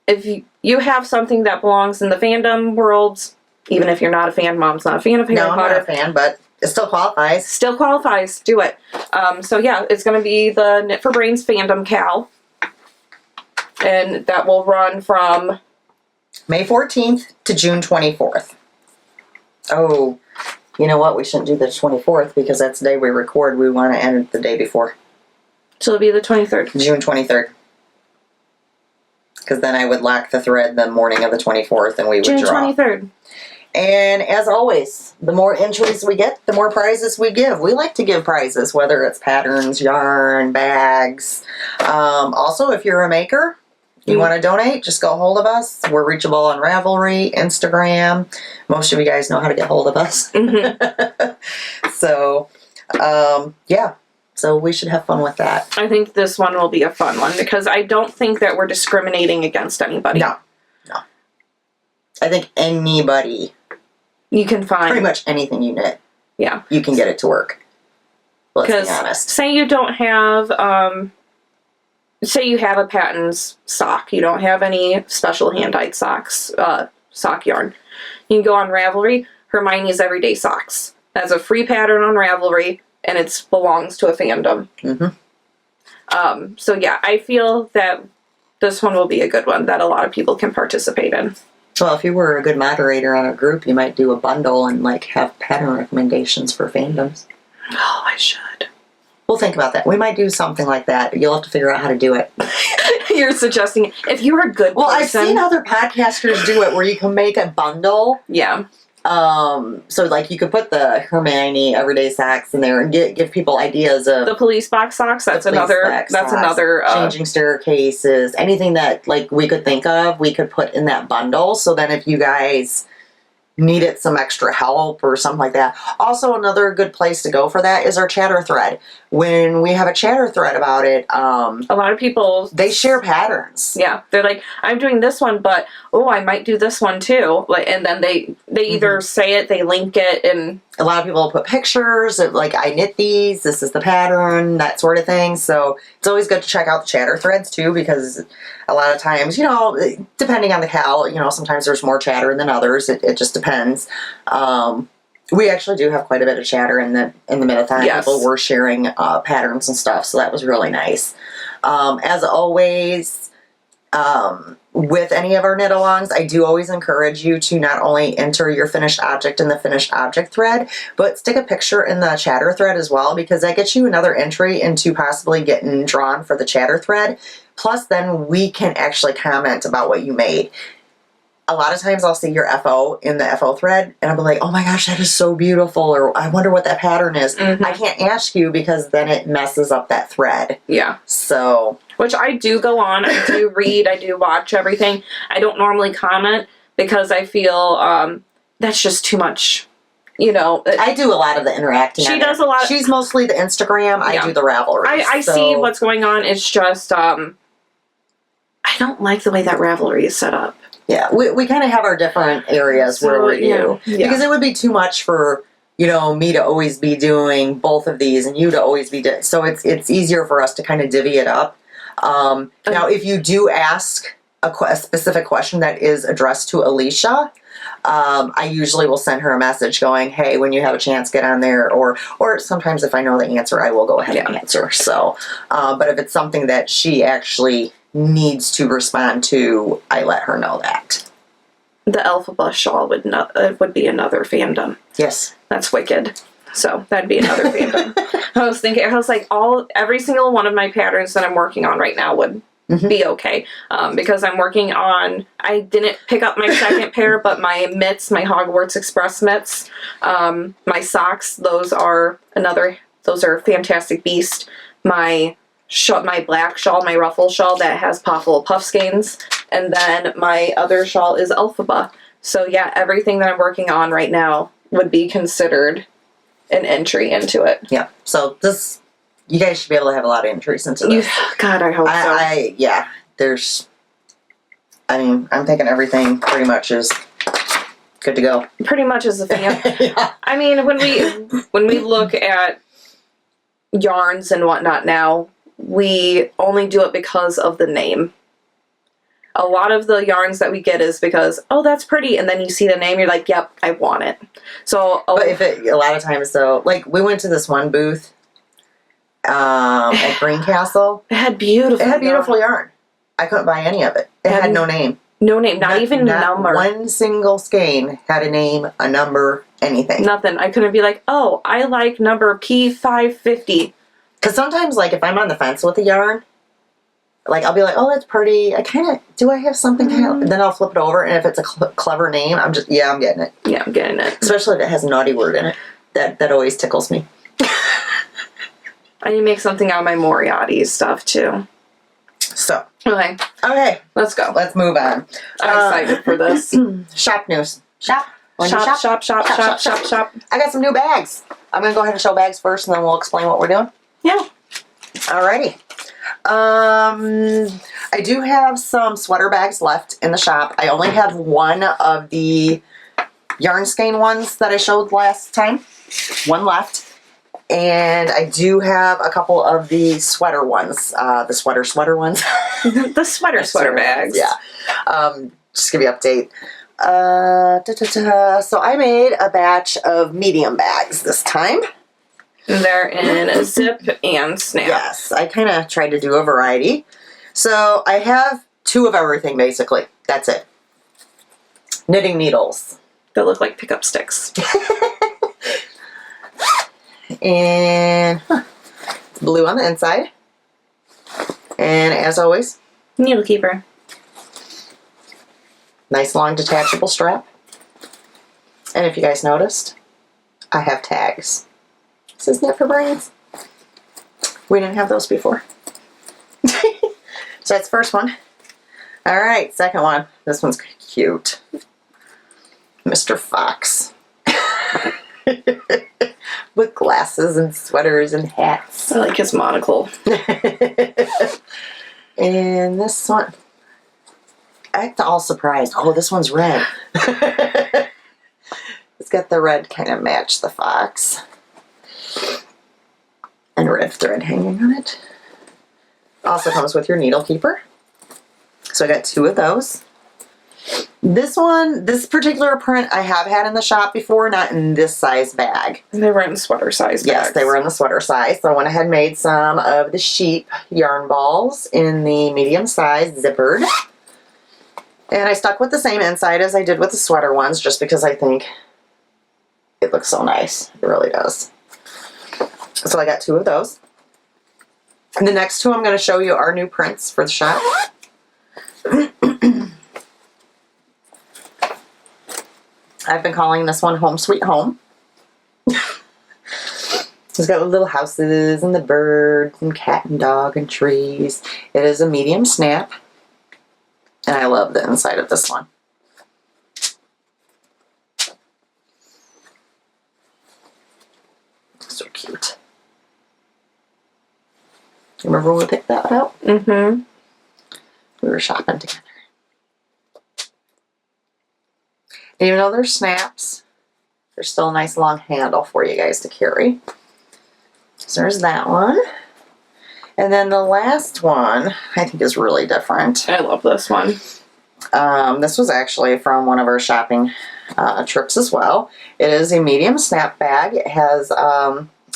S1: If you have something that belongs in the fandom world, even if you're not a fan, Mom's not a fan of Harry Potter.
S2: I'm not a fan, but it still qualifies.
S1: Still qualifies. Do it. So yeah, it's going to be the Knit for Brains fandom cowl. And that will run from
S2: May 14th to June 24th. Oh, you know what? We shouldn't do the 24th because that's the day we record. We want to end it the day before.
S1: So it'll be the 23rd.
S2: June 23rd. Because then I would lock the thread the morning of the 24th and we would
S1: June
S2: draw.
S1: 23rd.
S2: And as always, the more entries we get, the more prizes we give. We like to give prizes, whether it's patterns, yarn, bags. Also, if you're a maker, you want to donate, just go hold of us. We're reachable on Ravelry, Instagram. Most of you guys know how to get hold of us.
S1: Mm-hmm.
S2: So, yeah. So we should have fun with that.
S1: I think this one will be a fun one because I don't think that we're discriminating against anybody.
S2: No. I think anybody,
S1: you can find
S2: pretty much anything you knit,
S1: yeah,
S2: you can get it to work. Let's be honest.
S1: Say you don't have, say you have a Patton's sock. You don't have any special hand-dyed socks, sock yarn. You can go on Ravelry, Hermione's Everyday Socks. That's a free pattern on Ravelry, and it belongs to a fandom.
S2: Mm-hmm.
S1: So yeah, I feel that this one will be a good one that a lot of people can participate in.
S2: Well, if you were a good moderator on a group, you might do a bundle and like have pattern recommendations for fandoms.
S1: Oh, I should.
S2: We'll think about that. We might do something like that. You'll have to figure out how to do it.
S1: You're suggesting if you're a good person.
S2: Well, I've seen other podcasters do it where you can make a bundle.
S1: Yeah.
S2: So like you could put the Hermione everyday socks in there and give people ideas of
S1: the police box socks. That's another.
S2: Changing staircases. Anything that like we could think of, we could put in that bundle. So then, if you guys needed some extra help or something like that. Also, another good place to go for that is our chatter thread. When we have a chatter thread about it,
S1: a lot of people,
S2: they share patterns.
S1: Yeah, they're like, I'm doing this one, but I might do this one too. Like, and then they either say it, they link it, and
S2: a lot of people put pictures of like, I knit these, this is the pattern, that sort of thing. So it's always good to check out the chatter threads too, because a lot of times, depending on the cowl, sometimes there's more chatter than others. It just depends. We actually do have quite a bit of chatter in the Mid-a-thon.
S1: Yes.
S2: People were sharing patterns and stuff, so that was really nice. As always, with any of our knit-alongs, I do always encourage you to not only enter your finished object in the finished object thread, but stick a picture in the chatter thread as well, because that gets you another entry into possibly getting drawn for the chatter thread. Plus, then we can actually comment about what you made. A lot of times I'll see your FO in the FO thread, and I'll be like, oh my gosh, that is so beautiful, or I wonder what that pattern is.
S1: Mm-hmm.
S2: I can't ask you because then it messes up that thread.
S1: Yeah.
S2: So...
S1: Which I do go on, I do read, I do watch everything. I don't normally comment because I feel that's just too much,
S2: I do a lot of the interacting.
S1: She does a lot.
S2: She's mostly the Instagram. I do the Ravelry.
S1: I see what's going on. It's just, I don't like the way that Ravelry is set up.
S2: Yeah, we kind of have our different areas where we do.
S1: Yeah.
S2: Because it would be too much for... me to always be doing both of these and you to always be doing... So it's easier for us to kind of divvy it up. Now, if you do ask a specific question that is addressed to Alisha, I usually will send her a message going, hey, when you have a chance, get on there. Or sometimes if I know the answer, I will go ahead and answer. So, but if it's something that she actually needs to respond to, I let her know that.
S1: The Alphabet shawl would be another fandom.
S2: Yes.
S1: That's wicked. So that'd be another fandom. I was like, every single one of my patterns that I'm working on right now would be okay. Because I'm working on, I didn't pick up my second pair, but my mitts, my Hogwarts Express mitts, my socks, those are fantastic beast. My black shawl, my ruffle shawl that has puff skeins, and then my other shawl is Elphaba. So yeah, everything that I'm working on right now would be considered an entry into it. Yeah. So you guys should be able to have a lot of entries into this. God, I hope so.
S2: I'm thinking everything pretty much is good to go.
S1: Pretty much as a fan.
S2: Yeah.
S1: I mean, when we look at yarns and whatnot now, we only do it because of the name. A lot of the yarns that we get is because, that's pretty, and then you see the name, you're like, yep, I want it. So,
S2: but a lot of times though, like we went to this one booth at Greencastle.
S1: It had beautiful
S2: yarn. I couldn't buy any of it. It had no name.
S1: No name, not even a number.
S2: One single skein had a name, a number, anything.
S1: Nothing. I couldn't be like, I like number P550.
S2: Because sometimes, like, if I'm on the fence with a yarn, like, I'll be like, that's pretty. Do I have something? Then I'll flip it over, and if it's a clever name, I'm getting it.
S1: Yeah, I'm getting it.
S2: Especially if it has a naughty word in it. That always tickles me.
S1: I need to make something out of my Moriarty stuff, too.
S2: So.
S1: Okay.
S2: Let's go. Let's move on.
S1: I'm excited for this.
S2: Shop news. Shop.
S1: I
S2: got some new bags. I'm going to go ahead and show bags first, and then we'll explain what we're doing.
S1: Yeah.
S2: Alrighty. I do have some sweater bags left in the shop. I only have one of the yarn skein ones that I showed last time. One left. And I do have a couple of the sweater ones. The sweater ones.
S1: The sweater bags.
S2: Yeah. Just give you an update. So I made a batch of medium bags this time.
S1: They're in zip and snap.
S2: Yes, I kind of tried to do a variety. So I have 2 of everything, basically. That's it. Knitting needles.
S1: That look like pickup sticks.
S2: And blue on the inside. And as always,
S1: Needle keeper.
S2: nice long detachable strap. And if you guys noticed, I have tags. This is Knit for Brains. We didn't have those before. So that's the first one. All right, second one. This one's cute. Mr. Fox. With glasses and sweaters and hats.
S1: I like his monocle.
S2: And this one, I'm all surprised. Oh, this one's red. It's got the red kind of match the fox. And red thread hanging on it. Also comes with your needle keeper. So I got 2 of those. This one, this particular print I have had in the shop before, not in this size bag.
S1: They were in sweater size bags.
S2: Yes, they were in the sweater size. So I went ahead and made some of the sheep yarn balls in the medium size zippered. And I stuck with the same inside as I did with the sweater ones, just because I think it looks so nice. It really does. So I got 2 of those. And the next 2 I'm going to show you are new prints for the shop. I've been calling this one Home Sweet Home. It's got little houses and the birds and cat and dog and trees. It is a medium snap. And I love the inside of this one. So cute. Remember when we picked that out?
S1: Mm-hmm.
S2: We were shopping together. And even though they're snaps, there's still a nice long handle for you guys to carry. So there's that one. And then the last one, I think, is really different.
S1: I love this one.
S2: This was actually from one of our shopping trips as well. It is a medium snap bag. It has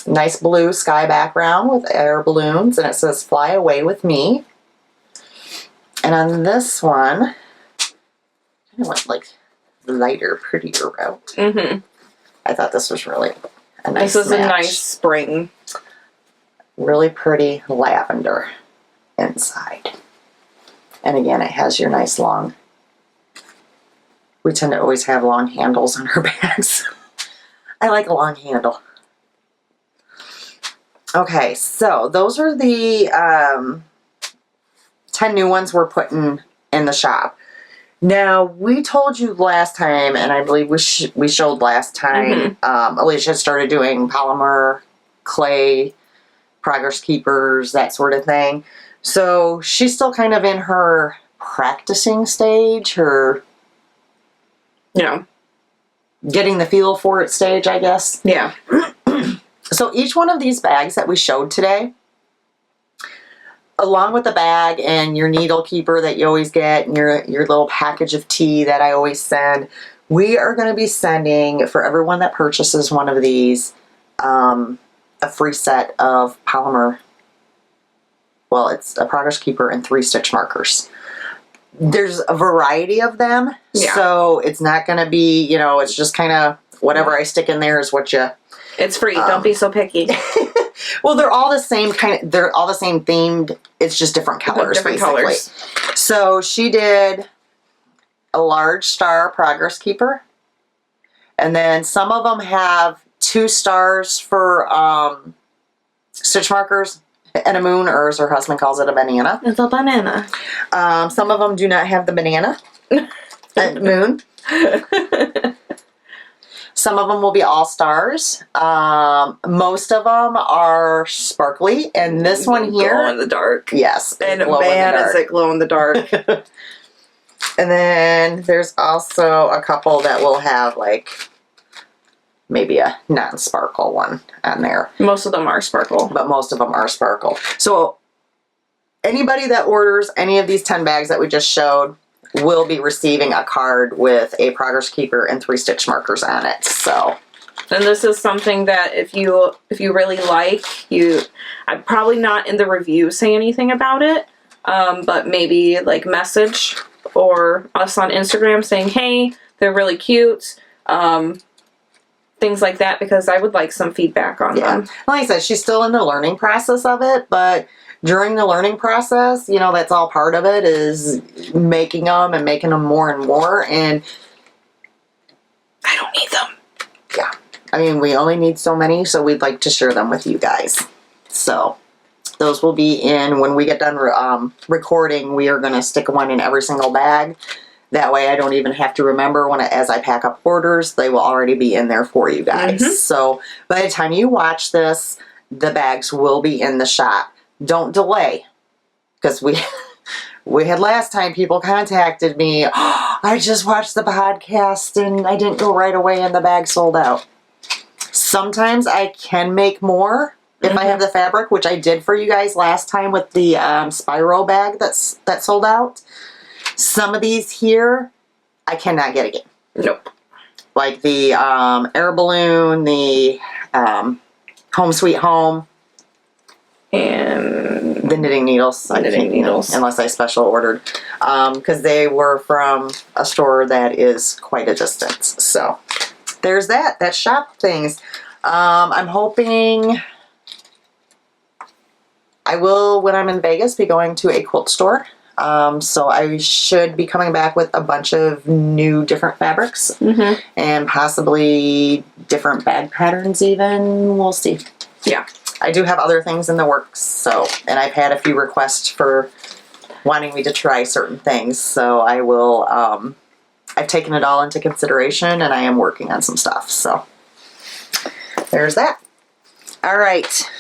S2: nice blue sky background with air balloons, and it says "Fly Away with Me." And on this one, I went like lighter, prettier route.
S1: Mm-hmm.
S2: I thought this was really a nice
S1: This is
S2: match.
S1: a nice spring.
S2: Really pretty lavender inside. And again, it has your nice long, we tend to always have long handles on our bags. I like a long handle. Okay, so those are the 10 new ones we're putting in the shop. Now, we told you last time, and I believe we showed last time, Alisha started doing polymer, clay, progress keepers, that sort of thing. So she's still kind of in her practicing stage, her getting the feel for it stage, I guess.
S1: Yeah.
S2: So each one of these bags that we showed today, along with the bag and your needle keeper that you always get, and your little package of tea that I always send, we are going to be sending, for everyone that purchases one of these, a free set of polymer. Well, it's a progress keeper and 3 stitch markers. There's a variety of them, so it's not going to be, it's just kind of whatever I stick in there is what you...
S1: It's free. Don't be so picky.
S2: Well, they're all the same they're all the same themed. It's just different colors,
S1: Different
S2: basically.
S1: colors.
S2: So she did a large star progress keeper. And then some of them have 2 stars for stitch markers and a moon, or as her husband calls it, a banana.
S1: It's a banana.
S2: Some of them do not have the banana and moon. Some of them will be all stars. Most of them are sparkly, and this one here,
S1: glow in the dark.
S2: yes,
S1: And
S2: glow
S1: man,
S2: in the dark.
S1: is it glow in the dark.
S2: And then there's also a couple that will have like maybe a non-sparkle one on there,
S1: Most of them are sparkle.
S2: but most of them are sparkle. So anybody that orders any of these 10 bags that we just showed will be receiving a card with a progress keeper and 3 stitch markers on it. So
S1: And this is something that if you really like, I'd probably not in the review say anything about it, but maybe like message or us on Instagram saying, hey, they're really cute, things like that, because I would like some feedback on them.
S2: Like I said, she's still in the learning process of it, but during the learning process, you know, that's all part of it, is making them and making them more and more, and
S1: I don't need them.
S2: yeah. I mean, we only need so many, so we'd like to share them with you guys. So those will be in, when we get done recording, we are going to stick one in every single bag. That way I don't even have to remember as I pack up orders, they will already be in there for you guys. So by the time you watch this, the bags will be in the shop. Don't delay, because we had last time people contacted me, oh, I just watched the podcast and I didn't go right away and the bag sold out. Sometimes I can make more if I have the fabric, which I did for you guys last time with the Spyro bag that sold out. Some of these here, I cannot get again.
S1: Nope.
S2: Like the air balloon, the Home Sweet Home,
S1: and
S2: the knitting needles.
S1: Knitting needles.
S2: Unless I special ordered, because they were from a store that is quite a distance. So there's that. That's shop things. I'm hoping I will, when I'm in Vegas, be going to a quilt store. So I should be coming back with a bunch of new different fabrics and possibly different bag patterns even. We'll see.
S1: Yeah.
S2: I do have other things in the works, so, and I've had a few requests for wanting me to try certain things, so I will, I've taken it all into consideration and I am working on some stuff, so there's that. All right.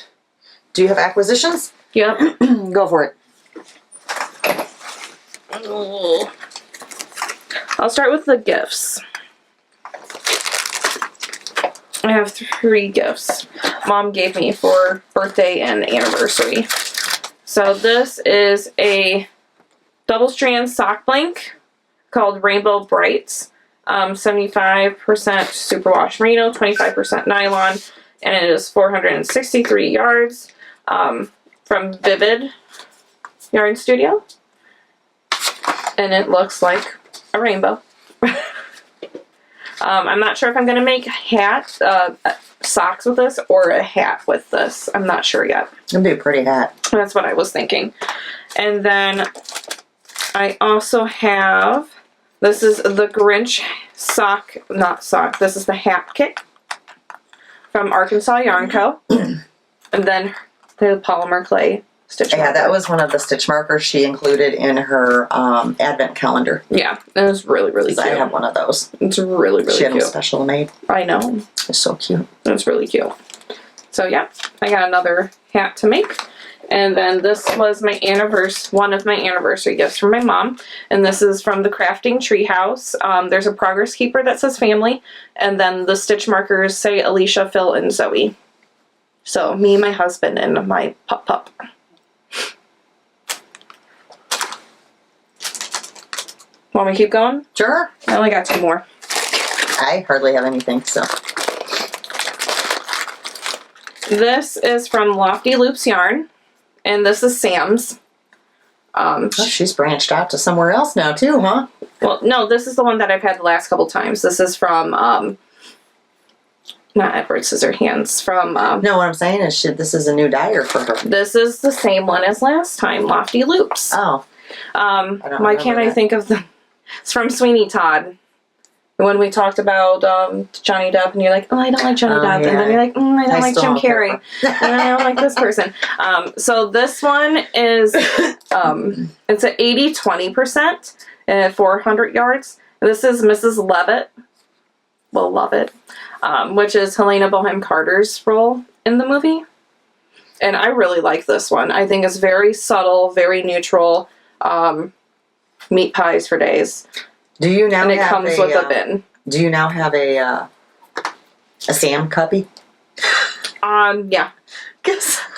S2: Do you have acquisitions?
S1: Yep.
S2: Go for it.
S1: I'll start with the gifts. I have 3 gifts Mom gave me for birthday and anniversary. So this is a double strand sock blank called Rainbow Brights. 75% superwash merino, 25% nylon, and it is 463 yards from Vivid Yarn Studio. And it looks like a rainbow. I'm not sure if I'm going to make socks with this or a hat with this. I'm not sure yet.
S2: It'd be a pretty hat.
S1: That's what I was thinking. And then I also have, this is the Grinch this is the hat kit from Arkansas Yarn Co. And then the polymer clay stitch marker.
S2: Yeah, that was one of the stitch markers she included in her advent calendar.
S1: Yeah, it was really, really cute.
S2: I have one of those.
S1: It's really, really
S2: she had
S1: cute.
S2: them special made.
S1: I know.
S2: It's so cute.
S1: It's really cute. So yeah, I got another hat to make. And then this was one of my anniversary gifts from my mom. And this is from the Crafting Treehouse. There's a progress keeper that says family. And then the stitch markers say Alisha, Phil, and Zoe. So me, my husband, and my pup. Want me to keep going?
S2: Sure.
S1: I only got 2 more.
S2: I hardly have anything, so.
S1: This is from Lofty Loops Yarn. And this is Sam's.
S2: Oh, she's branched out to somewhere else now too, huh?
S1: Well, no, this is the one that I've had the last couple times. This is from, not Edward Scissorhands, from...
S2: no, what I'm saying is this is a new dyer for her.
S1: This is the same one as last time, Lofty Loops.
S2: Oh.
S1: Why can't I think of them? It's from Sweeney Todd. When we talked about Johnny Depp, and you're like, oh, I don't like Johnny Depp.
S2: Yeah.
S1: And then you're like, I don't like Jim Carrey. And I don't like this person. So this one is, it's at 80-20% at 400 yards. This is Mrs. Levitt. Will love it. Which is Helena Bonham Carter's role in the movie. And I really like this one. I think it's very subtle, very neutral. Meat pies for days.
S2: Do you now
S1: and it comes with a bin.
S2: Do you now have a Sam cuppy?
S1: Yeah.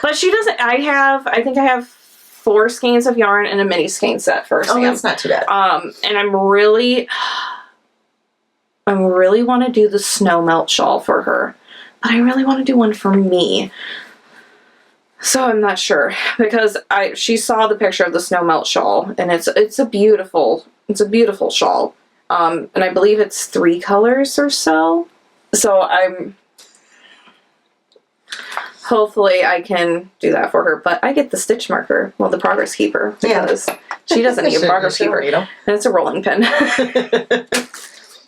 S1: But she doesn't. I think I have 4 skeins of yarn and a mini skein set for Sam.
S2: Oh, that's not too bad.
S1: And I'm really I really want to do the snow melt shawl for her, but I really want to do one for me. So I'm not sure, because she saw the picture of the snow melt shawl, and it's a beautiful shawl. And I believe it's 3 colors or so. So hopefully I can do that for her, but I get the stitch marker, well, the progress keeper, because she doesn't need a progress keeper, and it's a rolling pin.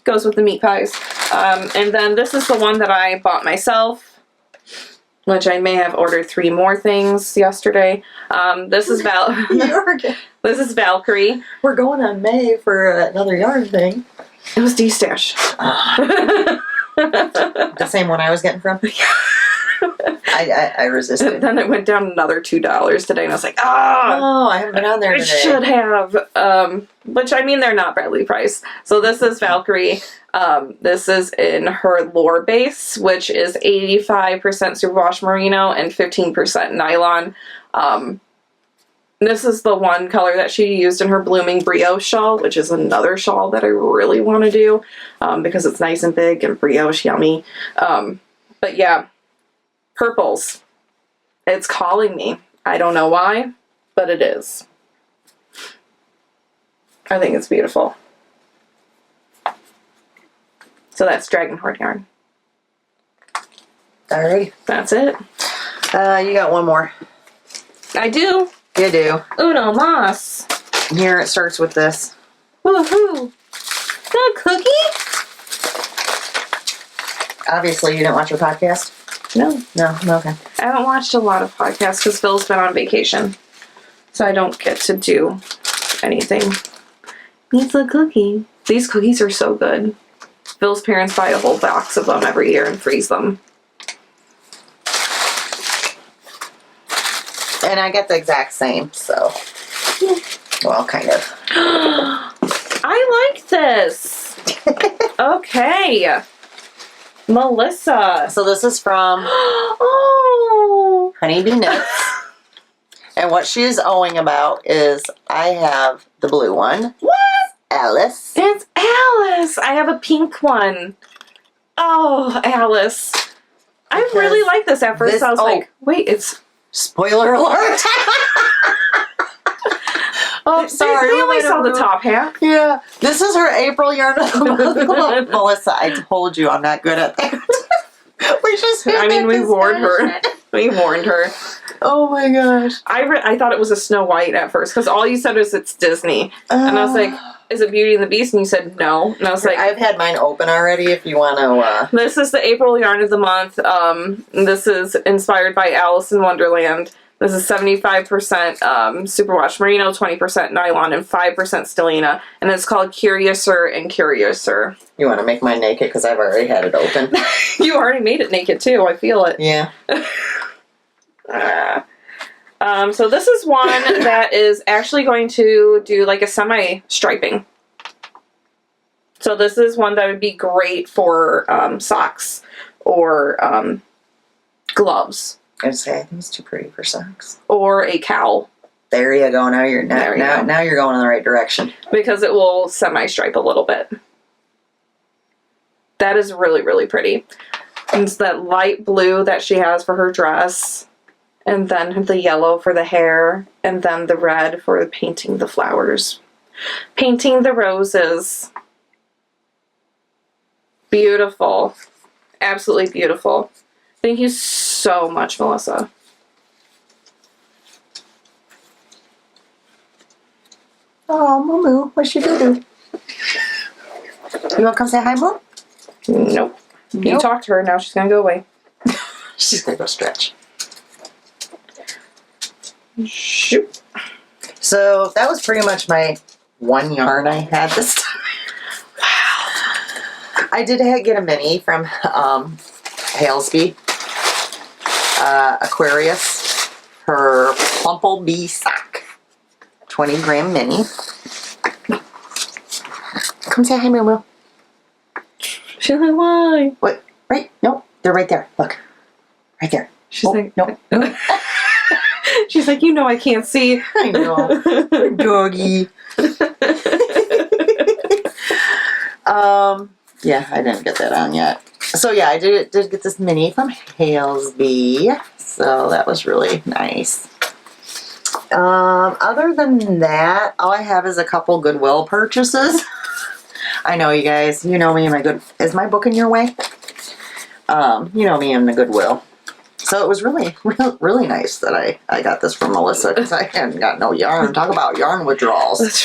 S1: Goes with the meat pies. And then this is the one that I bought myself, which I may have ordered 3 more things yesterday. This is this is Valkyrie.
S2: We're going on May for another yarn thing.
S1: It was D-Stash.
S2: The same one I was getting from? I resisted.
S1: Then it went down another $2 today, and I was like,
S2: oh, I haven't been on there today.
S1: I should have. Which, I mean, they're not badly priced. So this is Valkyrie. This is in her lore base, which is 85% superwash merino and 15% nylon. This is the one color that she used in her blooming brioche shawl, which is another shawl that I really want to do, because it's nice and big and brioche yummy. But yeah, purples. It's calling me. I don't know why, but it is. I think it's beautiful. So that's Dragonhorde yarn.
S2: Alrighty.
S1: That's it.
S2: You got one more.
S1: I do.
S2: You do.
S1: Uno mas.
S2: Here it starts with this.
S1: Woohoo! The cookie?
S2: Obviously, you didn't watch your podcast?
S1: No.
S2: No? Okay.
S1: I haven't watched a lot of podcasts because Phil's been on vacation. So I don't get to do anything. It's a cookie. These cookies are so good. Phil's parents buy a whole box of them every year and freeze them.
S2: And I get the exact same, so. Well, kind of.
S1: I like this. Okay. Melissa.
S2: So this is from
S1: Oh.
S2: Honeybee Knits. And what she is owing about is I have the blue one.
S1: What?
S2: Alice.
S1: It's Alice. I have a pink one. Oh, Alice. I really like this at first. I was like, wait, it's...
S2: Spoiler alert. Oh, sorry.
S1: They only saw the top half.
S2: Yeah. This is her April yarn of the month. Melissa, I told you I'm not good at that.
S1: We warned her. We warned her.
S2: Oh my gosh.
S1: I thought it was a Snow White at first, because all you said was it's Disney. And I was like, is it Beauty and the Beast? And you said no. And I was like,
S2: I've had mine open already if you want to.
S1: This is the April yarn of the month. This is inspired by Alice in Wonderland. This is 75% superwash merino, 20% nylon, and 5% stellina. And it's called Curiouser and Curiouser.
S2: You want to make mine naked? Because I've already had it open.
S1: You already made it naked too. I feel it.
S2: Yeah.
S1: So this is one that is actually going to do like a semi-striping. So this is one that would be great for socks or gloves.
S2: I'd say I think it's too pretty for socks.
S1: Or a cowl.
S2: There you go. Now you're now you're going in the right direction.
S1: Because it will semi-stripe a little bit. That is really, really pretty. And it's that light blue that she has for her dress. And then the yellow for the hair. And then the red for painting the flowers. Painting the roses. Beautiful. Absolutely beautiful. Thank you so much, Melissa.
S2: Oh, Moo, what's she do? You want to come say hi, Moo?
S1: Nope. You talked to her, now she's going to go away.
S2: She's going to go stretch.
S1: Shoot.
S2: So that was pretty much my one yarn I had this time. Wow. I did get a mini from Halesby. Aquarius. Her Plumple Bee sock. 20 gram mini. Come say hi, Moo Moo.
S1: She's like, why?
S2: What? Right? Nope. They're right there. Look. Right there.
S1: She's like,
S2: nope.
S1: She's like, I can't see.
S2: I know. Doggy. Yeah, I didn't get that on yet. So yeah, I did get this mini from Halesby. So that was really nice. Other than that, all I have is a couple Goodwill purchases. I know you guys, you know me and my is my book in your way? You know me and the Goodwill. So it was really, really nice that I got this from Melissa because I hadn't got no yarn. Talk about yarn withdrawals.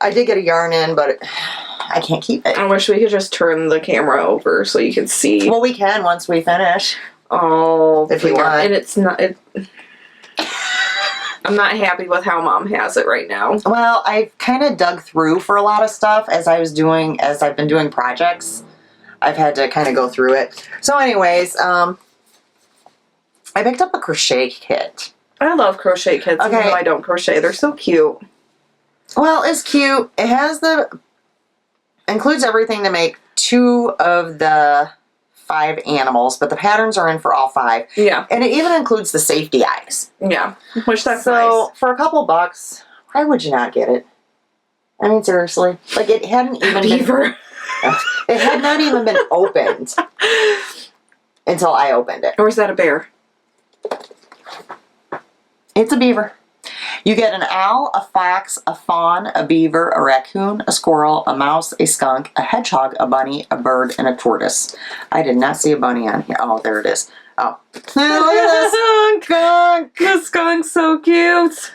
S2: I did get a yarn in, but I can't keep it.
S1: I wish we could just turn the camera over so you could see.
S2: Well, we can once we finish.
S1: Oh,
S2: if you want.
S1: And it's not. I'm not happy with how Mom has it right now.
S2: Well, I've kind of dug through for a lot of stuff as I've been doing projects. I've had to kind of go through it. So, anyways, I picked up a crochet kit.
S1: I love crochet kits, even though I don't crochet. They're so cute.
S2: Well, it's cute. It has includes everything to make 2 of the 5 animals, but the patterns are in for all 5.
S1: Yeah.
S2: And it even includes the safety eyes.
S1: Yeah. Which that's
S2: so,
S1: nice.
S2: for a couple bucks, why would you not get it? I mean, seriously. Like, it hadn't even
S1: Beaver.
S2: It had not even been opened until I opened it.
S1: Or is that a bear?
S2: It's a beaver. You get an owl, a fox, a fawn, a beaver, a raccoon, a squirrel, a mouse, a skunk, a hedgehog, a bunny, a bird, and a tortoise. I did not see a bunny on here. Oh, there it is. Oh. Look at this skunk.
S1: The skunk's so cute.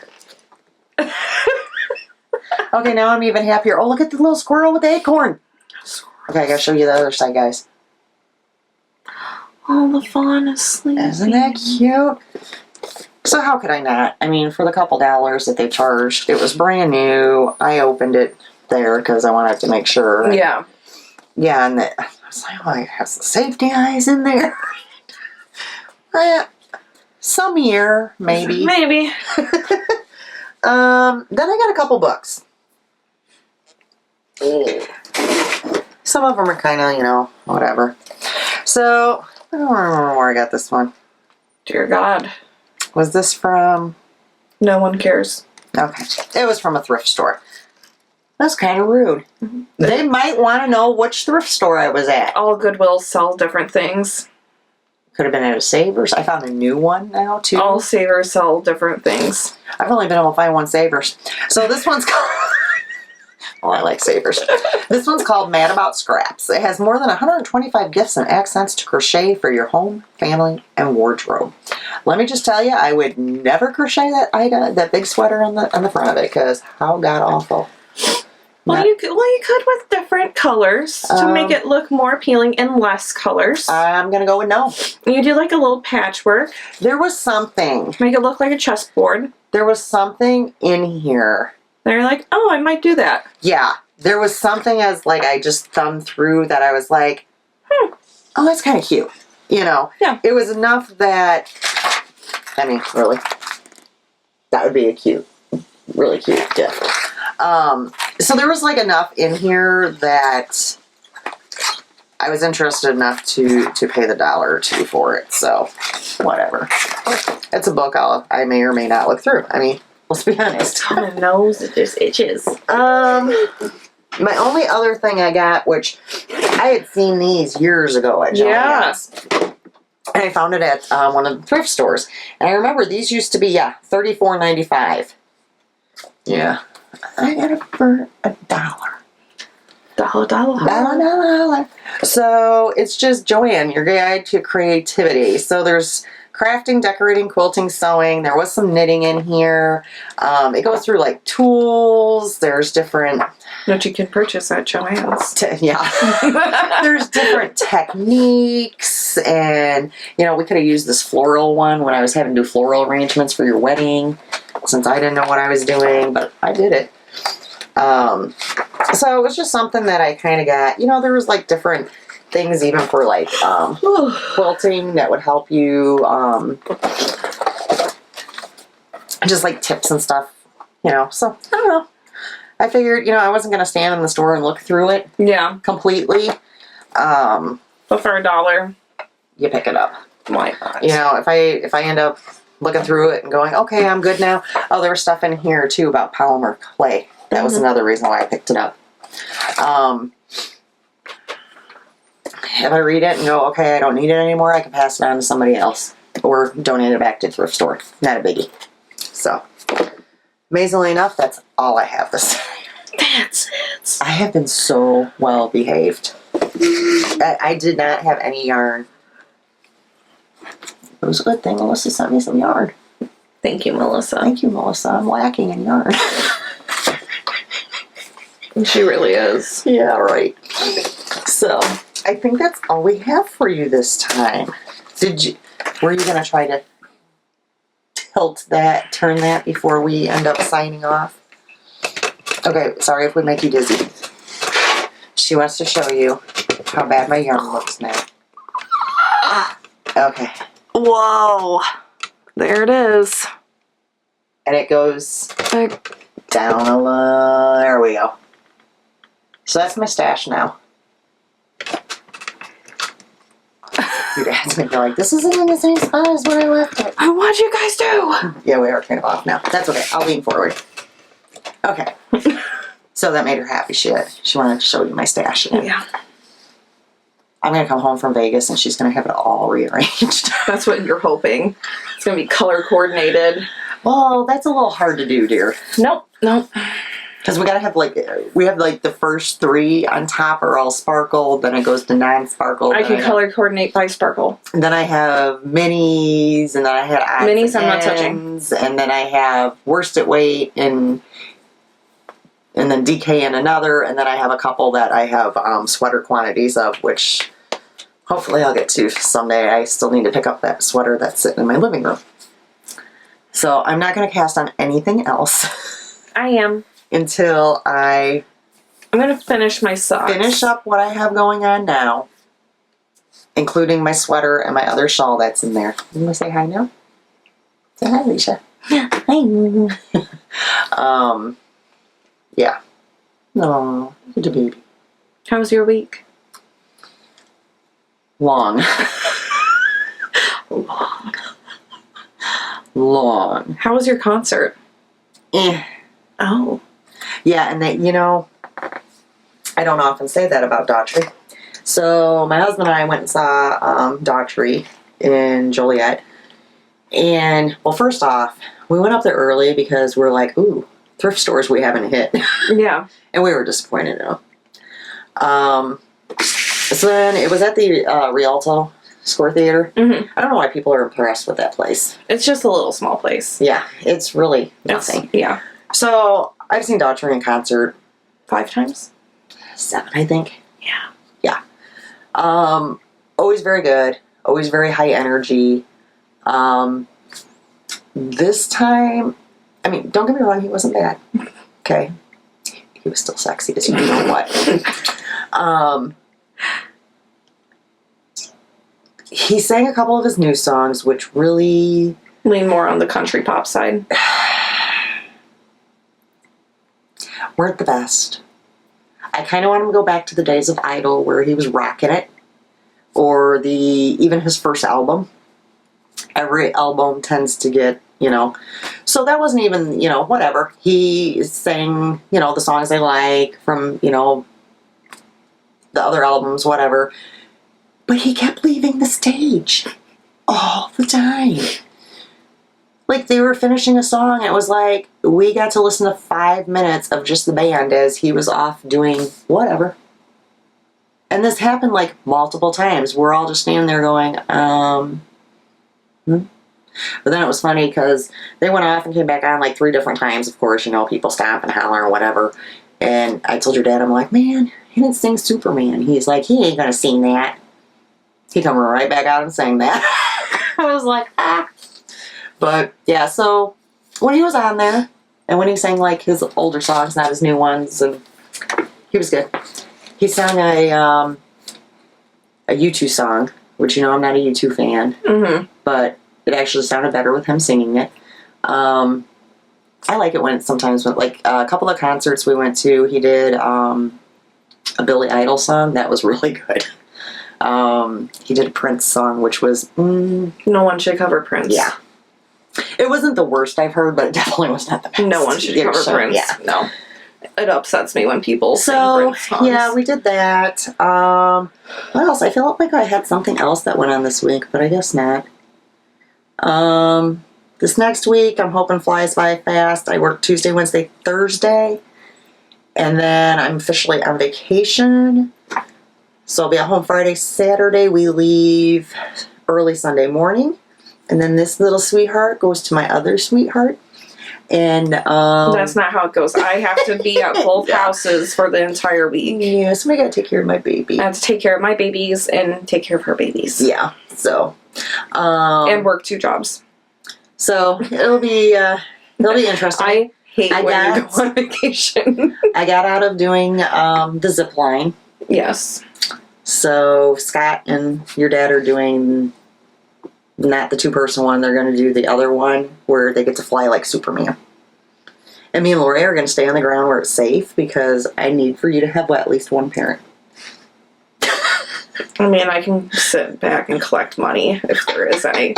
S2: Okay, now I'm even happier. Oh, look at the little squirrel with the acorn. Okay, I gotta show you the other side, guys.
S1: Oh, the fawn is sleeping.
S2: Isn't that cute? So how could I not? I mean, for the couple dollars that they charged, it was brand new. I opened it there because I wanted to make sure.
S1: Yeah.
S2: Yeah, and I was like, oh, it has the safety eyes in there. Some year, maybe.
S1: Maybe.
S2: Then I got a couple books. Some of them are kind of, whatever. So, I don't remember where I got this one.
S1: Dear God.
S2: Was this from...
S1: No one cares.
S2: Okay. It was from a thrift store. That's kind of rude. Mm-hmm. They might want to know which thrift store I was at.
S1: All Goodwills sell different things.
S2: Could have been at a Savers. I found a new one now, too.
S1: All Savers sell different things.
S2: I've only been able to find one Savers. So this one's called... Well, I like Savers. This one's called Mad About Scraps. It has more than 125 gifts and accents to crochet for your home, family, and wardrobe. Let me just tell you, I would never crochet that big sweater on the front of it because how god awful.
S1: Well, you could with different colors to make it look more appealing and less colors.
S2: I'm gonna go with no.
S1: You do like a little patchwork.
S2: There was something.
S1: Make it look like a chessboard.
S2: There was something in here.
S1: They're like, oh, I might do that.
S2: Yeah, there was something as like I just thumbed through that I was like, oh, that's kind of cute. Yeah. It was enough that, I mean, really, that would be a really cute gift. So there was like enough in here that I was interested enough to pay the $1 or $2 for it. So whatever. It's a book I may or may not look through. I mean, let's be honest.
S1: Oh, my nose, it just itches.
S2: My only other thing I got, which I had seen these years ago at Giants. Yeah. And I found it at one of the thrift stores. And I remember these used to be, $34.95. Yeah. I got it for $1. $1. So it's just Joanne, your guide to creativity. So there's crafting, decorating, quilting, sewing. There was some knitting in here. It goes through like tools. There's different...
S1: That you can purchase at Joann's.
S2: There's different techniques. And, we could have used this floral one when I was having to do floral arrangements for your wedding. Since I didn't know what I was doing. But I did it. So it was just something that I kind of got. There was like different... things even for like quilting that would help you, just like tips and stuff, so I don't know. I figured, I wasn't going to stand in the store and look through it completely. But
S1: for $1,
S2: you pick it up.
S1: Why not?
S2: If I end up looking through it and going, okay, I'm good now. Oh, there was stuff in here too about polymer clay. That was another reason why I picked it up. if I read it and go, okay, I don't need it anymore, I can pass it on to somebody else or donate it back to the thrift store. Not a biggie. So, amazingly enough, that's all I have this time.
S1: That's it.
S2: I have been so well behaved. I did not have any yarn. It was a good thing Melissa sent me some yarn.
S1: Thank you, Melissa.
S2: Thank you, Melissa. I'm lacking in yarn.
S1: She really is.
S2: Yeah, right. So, I think that's all we have for you this time. Were you going to try to turn that before we end up signing off? Okay, sorry if we make you dizzy. She wants to show you how bad my yarn looks now. Okay.
S1: Whoa. There it is.
S2: And it goes down a little. There we go. So that's my stash now. Your dad's gonna be like, this isn't in the same spot as when I left it.
S1: What'd you guys do?
S2: Yeah, we are kind of off now. That's okay. I'll lean forward. Okay. So that made her happy. She wanted to show you my stash again.
S1: Yeah.
S2: I'm going to come home from Vegas and she's going to have it all rearranged.
S1: That's what you're hoping. It's going to be color coordinated.
S2: Well, that's a little hard to do, dear.
S1: Nope.
S2: Because we got to have the first 3 on top are all sparkle, then it goes to non-sparkle.
S1: I can color coordinate by sparkle.
S2: And then I have minis, and then I had
S1: minis I'm not touching.
S2: And then I have worsted weight, and then DK in another, and then I have a couple that I have sweater quantities of, which hopefully I'll get to someday. I still need to pick up that sweater that's sitting in my living room. So I'm not going to cast on anything else.
S1: I am.
S2: Until I'm
S1: going to finish my socks.
S2: Finish up what I have going on now, including my sweater and my other shawl that's in there. You want to say hi now? Say hi, Alisha. Hi. Yeah. Oh, good to baby.
S1: How was your week?
S2: Long.
S1: How was your concert? Oh.
S2: Yeah, and that, I don't often say that about Daughtry. So my husband and I went and saw Daughtry in Joliet. And, well, first off, we went up there early because we're like, ooh, thrift stores we haven't hit.
S1: Yeah.
S2: And we were disappointed in them. So then it was at the Rialto Square Theater.
S1: Mm-hmm.
S2: I don't know why people are impressed with that place.
S1: It's just a little small place.
S2: Yeah, it's really nothing.
S1: Yeah.
S2: So I've seen Daughtry in concert
S1: 5 times?
S2: 7, I think.
S1: Yeah.
S2: Yeah. Always very good. Always very high energy. This time, I mean, don't get me wrong, he wasn't bad. Okay. He was still sexy as you know what. He sang a couple of his new songs, which really
S1: lean more on the country pop side.
S2: Weren't the best. I kind of want him to go back to the days of Idol where he was rocking it, or even his first album. Every album tends to get, so that wasn't even, whatever. He sang, the songs I like from, the other albums, whatever. But he kept leaving the stage all the time. Like, they were finishing a song, and it was like, we got to listen to 5 minutes of just the band as he was off doing whatever. And this happened, like, multiple times. We're all just standing there going, But then it was funny, because they went off and came back on, like, 3 different times, of course, people stomp and holler and whatever. And I told your dad, I'm like, man, he didn't sing Superman. He's like, he ain't gonna sing that. He come right back out and sang that. I was like, But, yeah, so when he was on there, and when he sang, like, his older songs, not his new ones, and he was good. He sang a U2 song, which, I'm not a U2 fan, but it actually sounded better with him singing it. I like it when it's sometimes, like, a couple of concerts we went to, he did a Billy Idol song. That was really good. He did a Prince song, which was...
S1: No one should cover Prince.
S2: Yeah. It wasn't the worst I've heard, but it definitely was not the best.
S1: No one should cover Prince.
S2: Yeah.
S1: No. it upsets me when people sing
S2: So,
S1: Prince songs.
S2: yeah, we did that. What else? I felt like I had something else that went on this week, but I guess not. This next week, I'm hoping flies by fast. I work Tuesday, Wednesday, Thursday. And then I'm officially on vacation. So I'll be at home Friday, Saturday. We leave early Sunday morning. And then this little sweetheart goes to my other sweetheart. And
S1: that's not how it goes. I have to be at both houses for the entire week.
S2: Yeah, so I gotta take care of my baby.
S1: I have to take care of my babies and take care of her babies.
S2: Yeah, so
S1: and work 2 jobs.
S2: So it'll be interesting.
S1: I hate when you go on vacation.
S2: I got out of doing the zip line.
S1: Yes.
S2: So Scott and your dad are doing not the 2-person one. They're going to do the other one where they get to fly like Superman. And me and Lori are going to stay on the ground where it's safe because I need for you to have at least one parent.
S1: I mean, I can sit back and collect money if there is any.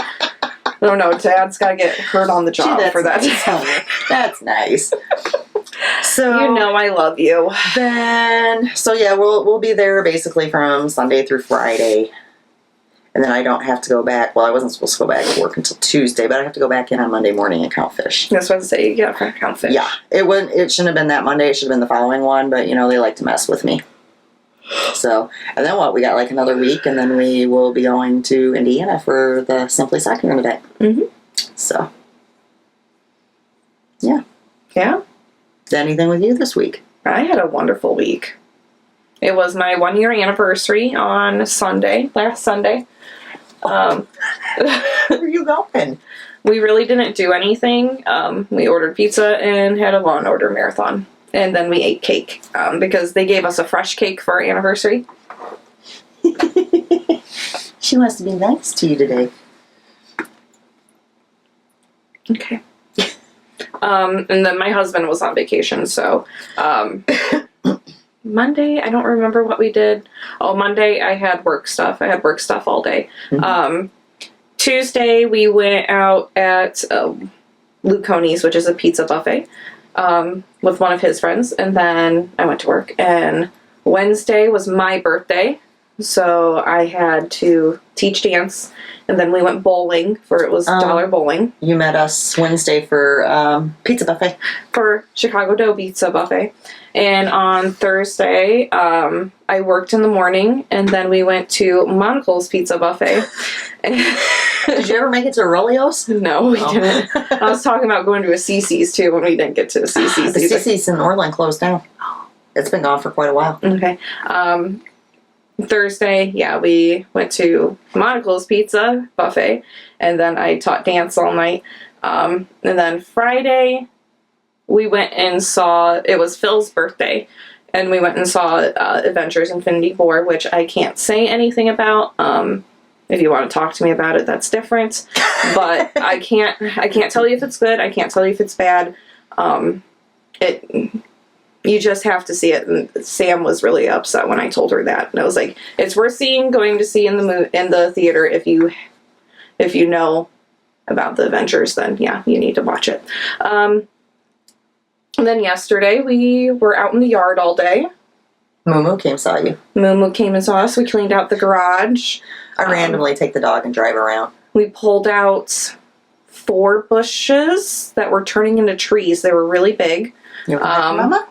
S1: No, Dad's got to get hurt on the job for that.
S2: Nice. That's nice. So
S1: you know I love you.
S2: So yeah, we'll be there basically from Sunday through Friday. And then I don't have to go back. Well, I wasn't supposed to go back to work until Tuesday, but I have to go back in on Monday morning and count fish.
S1: That's what I say. You got to count fish.
S2: Yeah, it shouldn't have been that Monday. It should have been the following one, but they like to mess with me. So, and then what? We got like another week, and then we will be going to Indiana for the Simply Soccer event.
S1: Mm-hmm.
S2: So, yeah.
S1: Yeah.
S2: Is anything with you this week?
S1: I had a wonderful week. It was my 1-year anniversary on Sunday, last Sunday.
S2: Where are you going?
S1: We really didn't do anything. We ordered pizza and had a Law and Order marathon. And then we ate cake because they gave us a fresh cake for our anniversary.
S2: She wants to be nice to you today.
S1: Okay. And then my husband was on vacation, so Monday, I don't remember what we did. Oh, Monday I had work stuff. I had work stuff all day. Mm-hmm. Tuesday we went out at Luconi's, which is a pizza buffet, with one of his friends, and then I went to work. And Wednesday was my birthday, so I had to teach dance, and then we went bowling it was dollar bowling.
S2: You met us Wednesday for pizza buffet.
S1: For Chicago Dough Pizza Buffet. And on Thursday, I worked in the morning, and then we went to Monocle's Pizza Buffet.
S2: Did you ever make it to Aurelio's?
S1: No, we didn't. I was talking about going to a CC's too when we didn't get to a CC's.
S2: The CC's in Orland closed down. It's been gone for quite a while.
S1: Okay. Thursday, yeah, we went to Monocle's Pizza Buffet, and then I taught dance all night. And then Friday, we went and saw, it was Phil's birthday, and we went and saw Adventures Infinity War, which I can't say anything about. If you want to talk to me about it, that's different. But I can't tell you if it's good. I can't tell you if it's bad. You just have to see it. And Sam was really upset when I told her that. And I was like, it's worth going to see in the theater if you know about the Avengers, then yeah, you need to watch it. And then yesterday we were out in the yard all day.
S2: Moo came saw you.
S1: Moo came and saw us. We cleaned out the garage.
S2: I randomly take the dog and drive around.
S1: We pulled out 4 bushes that were turning into trees. They were really big.
S2: You ever met Mama?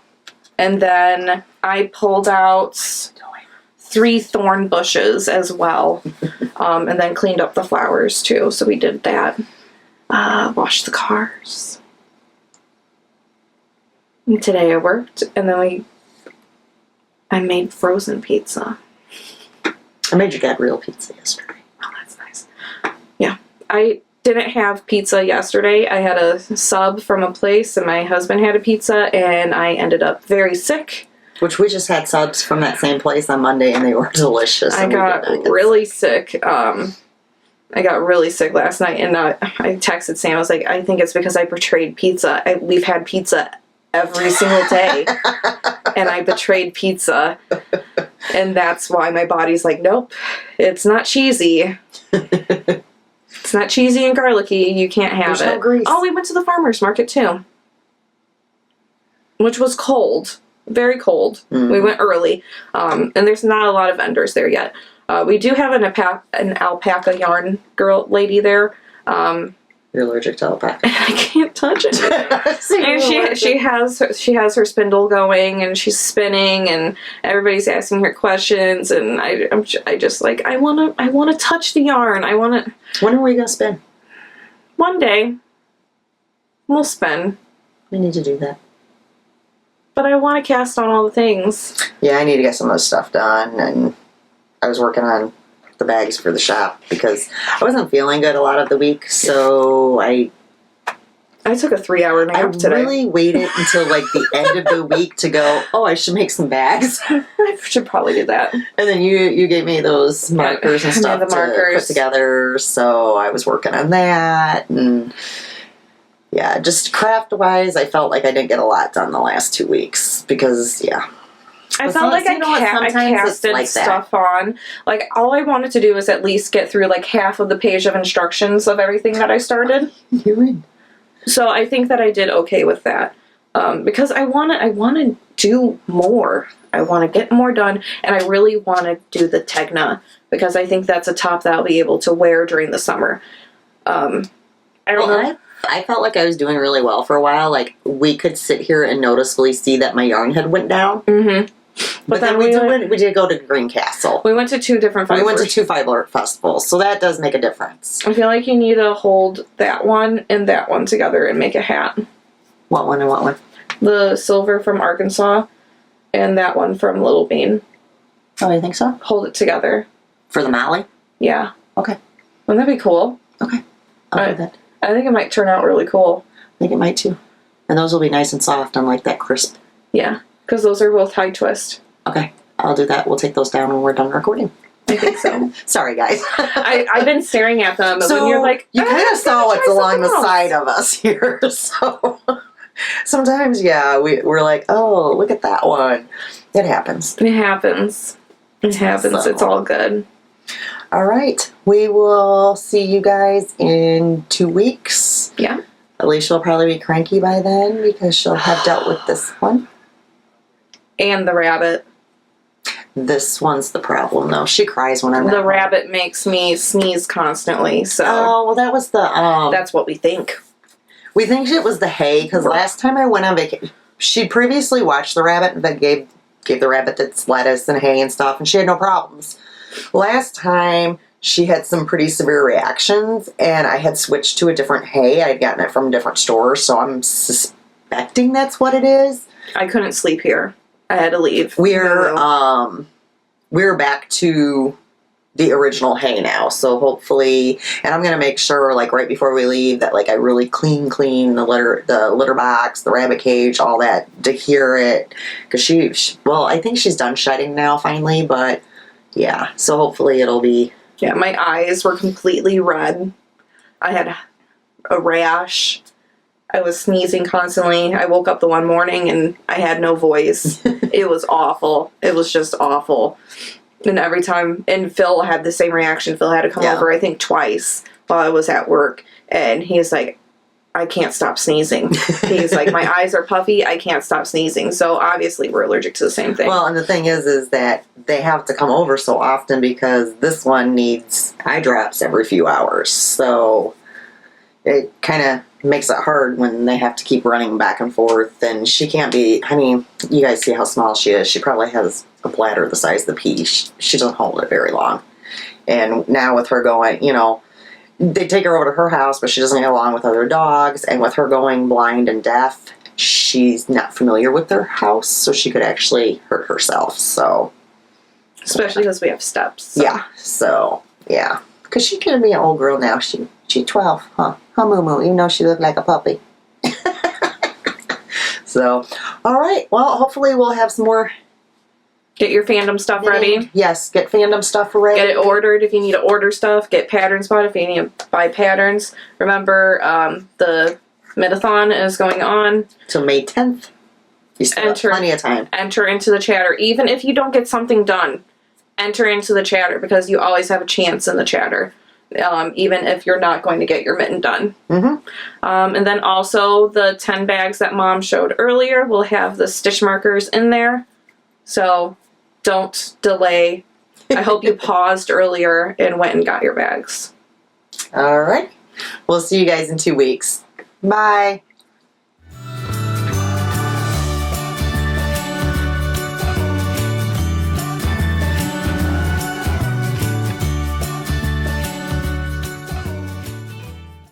S1: And then I pulled out 3 thorn bushes as well. And then cleaned up the flowers too. So we did that. Washed the cars. And today I worked, and then I made frozen pizza.
S2: I made you get real pizza yesterday.
S1: Oh, that's nice. Yeah. I didn't have pizza yesterday. I had a sub from a place, and my husband had a pizza, and I ended up very sick.
S2: Which we just had subs from that same place on Monday, and they were delicious.
S1: I got really sick. I got really sick last night, and I texted Sam. I was like, I think it's because I betrayed pizza. We've had pizza every single day, and I betrayed pizza, and that's why my body's like, nope, it's not cheesy. It's not cheesy and garlicky. You can't have
S2: There's
S1: it.
S2: No grease.
S1: Oh, we went to the farmer's market too. which was cold, very cold.
S2: Mm-hmm.
S1: We went early, and there's not a lot of vendors there yet. We do have an alpaca yarn lady there.
S2: You're allergic to alpaca.
S1: I can't touch it. And she has her spindle going, and she's spinning, and everybody's asking her questions, and I just like I wanna touch the yarn.
S2: When are we gonna spin?
S1: One day we'll spin.
S2: We need to do that.
S1: But I want to cast on all the things.
S2: Yeah, I need to get some of this stuff done, and I was working on the bags for the shop because I wasn't feeling good a lot of the week, so I
S1: took a 3-hour nap today.
S2: I really waited until like the end of the week to go, oh, I should make some bags.
S1: I should probably do that.
S2: And then you gave me those markers and stuff to put together, so I was working on that, and yeah, just craft-wise, I felt like I didn't get a lot done the last 2 weeks because, yeah.
S1: I felt like I casted like stuff on. Like, all I wanted to do was at least get through like half of the page of instructions of everything that I started.
S2: You would.
S1: So I think that I did okay with that. Because I want to do more. I want to get more done, and I really want to do the Tegna because I think that's a top that I'll be able to wear during the summer. I don't know.
S2: I felt like I was doing really well for a while. Like, we could sit here and noticeably see that my yarn head went down.
S1: Mm-hmm.
S2: But then we did go to Green Castle.
S1: We went to 2 different fibers.
S2: We went to 2 fiber festivals, so that does make a difference.
S1: I feel like you need to hold that one and that one together and make a hat.
S2: What one and what one?
S1: The silver from Arkansas and that one from Little Bean.
S2: Oh, you think so?
S1: Hold it together.
S2: For the Molly?
S1: Yeah.
S2: Okay.
S1: Wouldn't that be cool?
S2: Okay. I'll do that.
S1: I think it might turn out really cool.
S2: I think it might too. And those will be nice and soft and like that crisp.
S1: Yeah, because those are both high twist.
S2: Okay, I'll do that. We'll take those down when we're done recording.
S1: I think so.
S2: Sorry, guys.
S1: I've been staring at them, but
S2: so
S1: when you're like,
S2: you kind of saw what's along the
S1: else.
S2: side of us here. So sometimes, yeah, we're like, oh, look at that one. It happens.
S1: It happens. It happens.
S2: So.
S1: It's all good.
S2: All right. We will see you guys in 2 weeks.
S1: Yeah.
S2: Alisha will probably be cranky by then because she'll have dealt with this one.
S1: And the rabbit.
S2: This one's the problem, though. She cries when I'm not
S1: The
S2: home.
S1: rabbit makes me sneeze constantly, so...
S2: Oh, well, that was the...
S1: that's what we think.
S2: We think it was the hay, because last time I went on vacation... She previously watched the rabbit and then gave the rabbit its lettuce and hay and stuff, and she had no problems. Last time, she had some pretty severe reactions, and I had switched to a different hay. I had gotten it from a different store, so I'm suspecting that's what it is.
S1: I couldn't sleep here. I had to leave.
S2: We're back to the original hay now, so hopefully, and I'm gonna make sure, like, right before we leave, that like I really clean the litter box, the rabbit cage, all that, to hear it, because she well, I think she's done shedding now finally, but yeah, so hopefully it'll be.
S1: Yeah, my eyes were completely red. I had a rash. I was sneezing constantly. I woke up the one morning and I had no voice. It was awful. It was just awful. And every time, and Phil had the same reaction. Phil had to come over, I think, twice while I was at work. And he's like, I can't stop sneezing. He's like, my eyes are puffy. I can't stop sneezing. So obviously we're allergic to the same thing.
S2: Well, and the thing is that they have to come over so often because this one needs eye drops every few hours. So it kind of makes it hard when they have to keep running back and forth. And she can't be, I mean, you guys see how small she is. She probably has a bladder the size of the pea. She doesn't hold it very long. And now with her going, you know, they take her over to her house, but she doesn't get along with other dogs. And with her going blind and deaf, she's not familiar with their house, so she could actually hurt herself. So,
S1: especially because we have steps. So.
S2: Yeah. So yeah, because she could be an old girl now. She's 12, huh? Huh, Moo Moo, even though she looked like a puppy. So, all right. Well, hopefully we'll have some more.
S1: Get your fandom stuff ready.
S2: Yes, get fandom stuff ready.
S1: Get it ordered if you need to order stuff. Get patterns bought if you need to buy patterns. Remember, the Midathon is going on.
S2: Till May 10th. You still have plenty of time.
S1: Enter into the chatter. Even if you don't get something done, enter into the chatter because you always have a chance in the chatter. even if you're not going to get your mitten done.
S2: Mm-hmm.
S1: And then also the 10 bags that Mom showed earlier will have the stitch markers in there. So don't delay. I hope you paused earlier and went and got your bags.
S2: All right. We'll see you guys in 2 weeks. Bye.